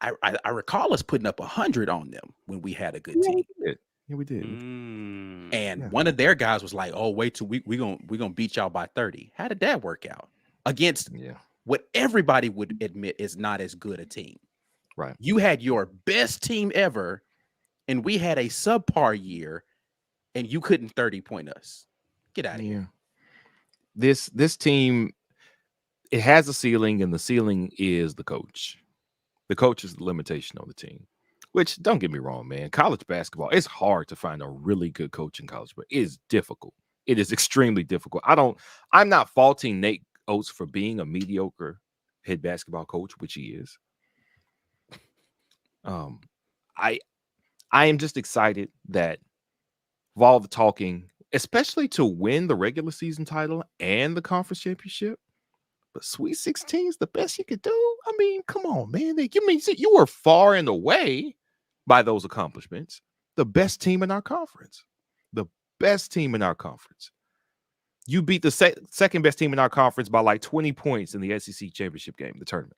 I recall us putting up 100 on them when we had a good team. Yeah, we did. And one of their guys was like, "Oh, wait till we gonna beat y'all by 30." How did that work out against what everybody would admit is not as good a team? Right. You had your best team ever, and we had a subpar year. And you couldn't 30-point us. Get out of here. This team, it has a ceiling, and the ceiling is the coach. The coach is the limitation on the team. Which, don't get me wrong, man. College basketball, it's hard to find a really good coach in college, but it is difficult. It is extremely difficult. I'm not faulting Nate Oates for being a mediocre head basketball coach, which he is. I am just excited that of all the talking, especially to win the regular season title and the conference championship, but Sweet 16 is the best you could do. I mean, come on, man. You were far and away by those accomplishments. The best team in our conference. The best team in our conference. You beat the second best team in our conference by like 20 points in the SEC championship game, the tournament.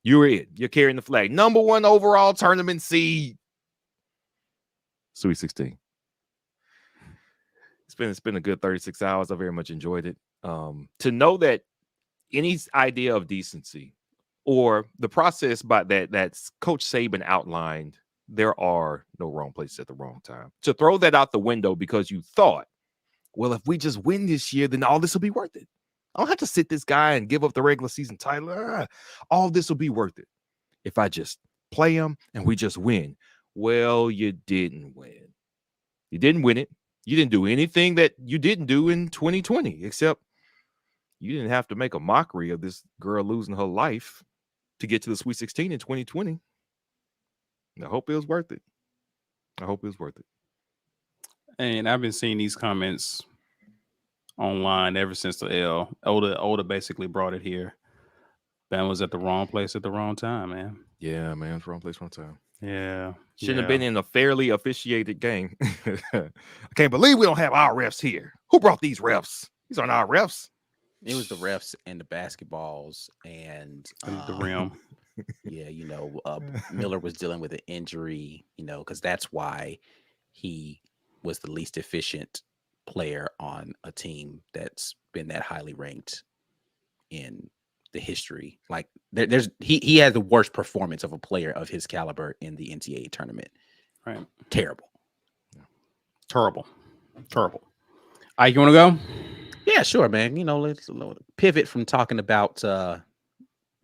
You were it. You're carrying the flag. Number 1 overall tournament seed. Sweet 16. It's been a good 36 hours. I very much enjoyed it. To know that any idea of decency or the process that Coach Saban outlined, there are no wrong places at the wrong time. To throw that out the window because you thought, well, if we just win this year, then all this will be worth it. I don't have to sit this guy and give up the regular season title. All this will be worth it if I just play him and we just win. Well, you didn't win. You didn't win it. You didn't do anything that you didn't do in 2020, except you didn't have to make a mockery of this girl losing her life to get to the Sweet 16 in 2020. I hope it was worth it. And I've been seeing these comments online ever since the L. Oda basically brought it here. Ben was at the wrong place at the wrong time, man. Yeah, man, wrong place, wrong time. Yeah. Shouldn't have been in a fairly officiated game. I can't believe we don't have our refs here. Who brought these refs? These aren't our refs. It was the refs and the basketballs and the rim. Yeah, Miller was dealing with an injury, because that's why he was the least efficient player on a team that's been that highly ranked in the history. Like he had the worst performance of a player of his caliber in the NCAA tournament. Right. Terrible. Terrible. Ike, you want to go? Yeah, sure, man. Let's pivot from talking about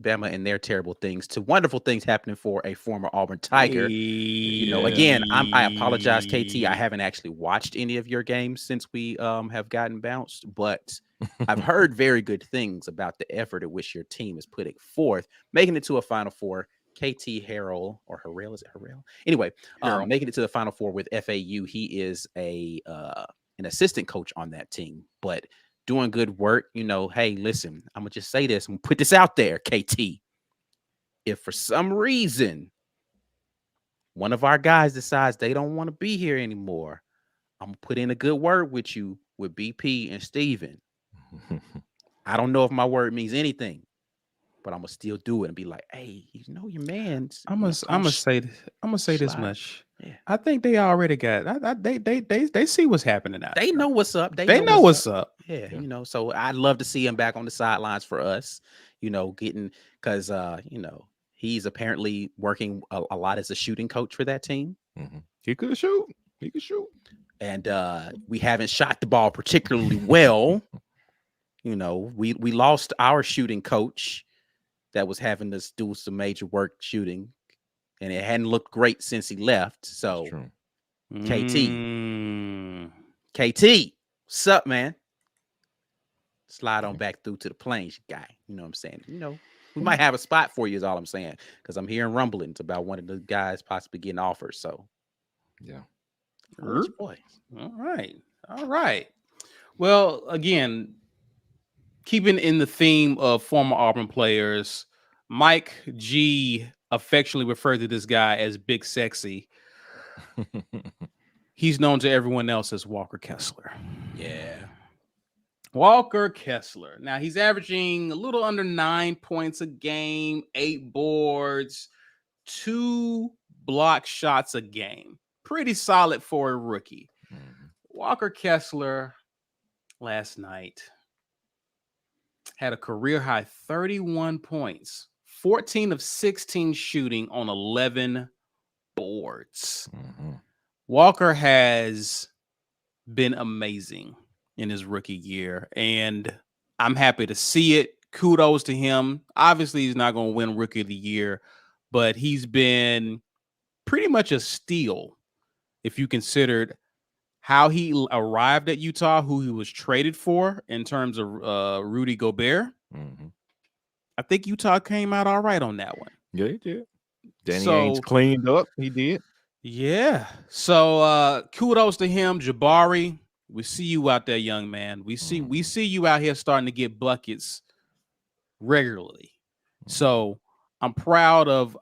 Bama and their terrible things to wonderful things happening for a former Auburn Tiger. Again, I apologize, KT. I haven't actually watched any of your games since we have gotten bounced, but I've heard very good things about the effort at which your team is putting forth, making it to a Final Four. KT Harrell or Harrell, is it Harrell? Anyway, making it to the Final Four with FAU. He is an assistant coach on that team, but doing good work. Hey, listen, I'm gonna just say this. I'm gonna put this out there, KT. If for some reason one of our guys decides they don't want to be here anymore, I'm gonna put in a good word with you with BP and Steven. I don't know if my word means anything, but I'm gonna still do it and be like, hey, your man's. I'm gonna say this much. Yeah. I think they already got. They see what's happening out. They know what's up. They know what's up. Yeah, So I'd love to see him back on the sidelines for us. Getting because he's apparently working a lot as a shooting coach for that team. Mm-hmm. He could shoot. And we haven't shot the ball particularly well. We lost our shooting coach that was having us do some major work shooting, and it hadn't looked great since he left. So, KT, what's up, man? Slide on back through to the Plains, guy. You know what I'm saying? We might have a spot for you is all I'm saying, because I'm hearing rumblings about one of the guys possibly getting offers. So, yeah. Boy. All right. Well, again, keeping in the theme of former Auburn players, Mike G affectionately referred to this guy as Big Sexy. He's known to everyone else as Walker Kessler. Yeah. Walker Kessler. Now, he's averaging a little under 9 points a game, 8 boards, 2 block shots a game. Pretty solid for a rookie. Mm-hmm. Walker Kessler last night had a career high 31 points, 14 of 16 shooting on 11 boards. Mm-hmm. Walker has been amazing in his rookie year, and I'm happy to see it. Kudos to him. Obviously, he's not going to win Rookie of the Year, but he's been pretty much a steal if you considered how he arrived at Utah, who he was traded for in terms of Rudy Gobert. Mm-hmm. I think Utah came out all right on that one. Yeah, he did. Danny Ainge cleaned up. He did. Yeah. So kudos to him. Jabari, we see you out there, young man. We see you out here starting to get buckets regularly. So I'm proud of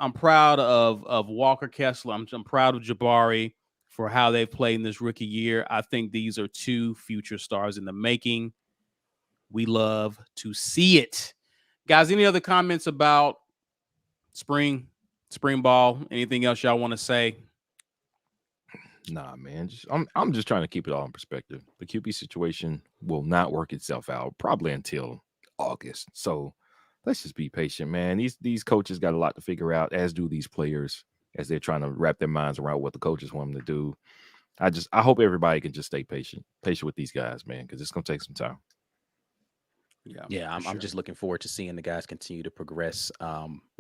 Walker Kessler. I'm proud of Jabari for how they've played in this rookie year. I think these are 2 future stars in the making. We love to see it. Guys, any other comments about spring ball? Anything else y'all want to say? Nah, man. I'm just trying to keep it all in perspective. The QB situation will not work itself out probably until August. So let's just be patient, man. These coaches got a lot to figure out, as do these players, as they're trying to wrap their minds around what the coaches want them to do. I hope everybody can just stay patient with these guys, man, because it's going to take some time. Yeah, I'm just looking forward to seeing the guys continue to progress.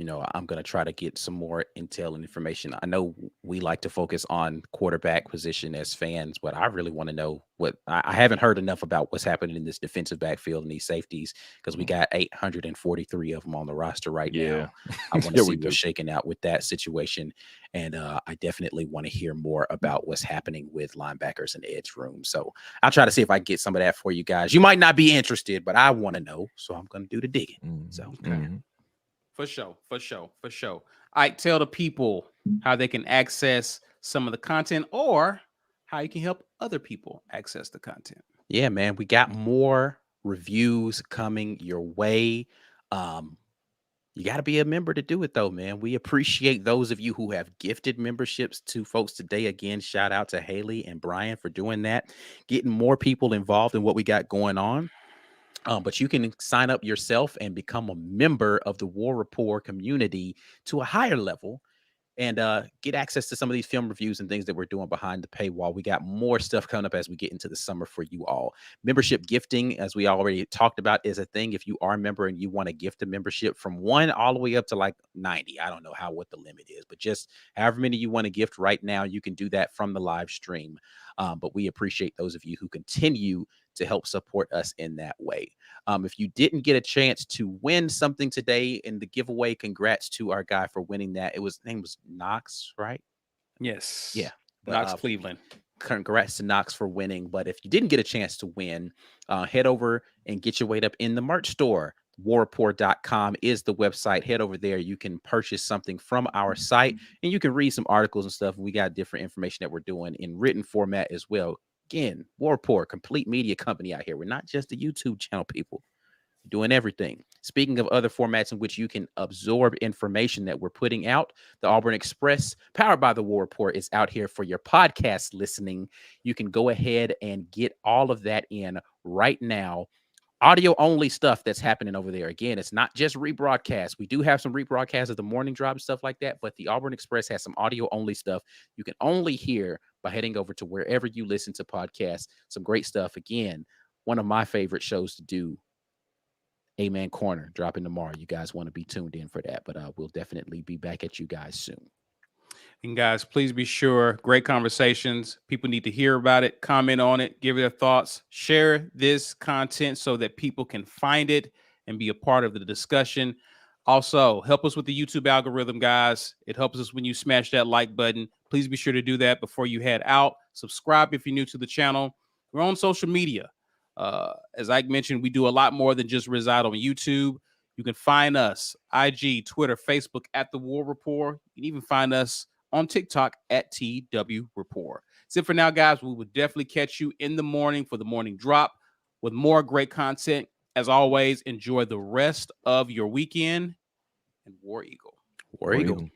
I'm going to try to get some more intel and information. I know we like to focus on quarterback position as fans, but I really want to know I haven't heard enough about what's happening in this defensive backfield and these safeties, because we got 843 of them on the roster right now. I want to see what's shaking out with that situation. And I definitely want to hear more about what's happening with linebackers and edge room. So I'll try to see if I can get some of that for you guys. You might not be interested, but I want to know. So I'm going to do the digging. So For sure. All right, tell the people how they can access some of the content, or how you can help other people access the content. Yeah, man, we got more reviews coming your way. You got to be a member to do it, though, man. We appreciate those of you who have gifted memberships to folks today. Again, shout out to Haley and Brian for doing that, getting more people involved in what we got going on. But you can sign up yourself and become a member of the War Rapport community to a higher level, and get access to some of these film reviews and things that we're doing behind the paywall. We got more stuff coming up as we get into the summer for you all. Membership gifting, as we already talked about, is a thing. If you are a member and you want to gift a membership from 1 all the way up to like 90, I don't know what the limit is, but just however many you want to gift right now, you can do that from the live stream. But we appreciate those of you who continue to help support us in that way. If you didn't get a chance to win something today in the giveaway, congrats to our guy for winning that. His name was Knox, right? Yes. Yeah. Knox Cleveland. Congrats to Knox for winning. But if you didn't get a chance to win, head over and get your weight up in the merch store. warrapport.com is the website. Head over there. You can purchase something from our site, and you can read some articles and stuff. We got different information that we're doing in written format as well. Again, War Rapport, complete media company out here. We're not just a YouTube channel, people. We're doing everything. Speaking of other formats in which you can absorb information that we're putting out, the Auburn Express, powered by the War Rapport, is out here for your podcast listening. You can go ahead and get all of that in right now. Audio only stuff that's happening over there. Again, it's not just rebroadcast. We do have some rebroadcasts of the morning drop and stuff like that, but the Auburn Express has some audio only stuff you can only hear by heading over to wherever you listen to podcasts. Some great stuff. Again, one of my favorite shows to do, Amen Corner, dropping tomorrow. You guys want to be tuned in for that, but we'll definitely be back at you guys soon. And guys, please be sure, great conversations. People need to hear about it, comment on it, give their thoughts, share this content so that people can find it and be a part of the discussion. Also, help us with the YouTube algorithm, guys. It helps us when you smash that like button. Please be sure to do that before you head out. Subscribe if you're new to the channel. We're on social media. As I mentioned, we do a lot more than just reside on YouTube. You can find us IG, Twitter, Facebook at The War Rapport. You can even find us on TikTok at TW Rapport. That's it for now, guys. We will definitely catch you in the morning for the morning drop with more great content. As always, enjoy the rest of your weekend, and War Eagle. War Eagle.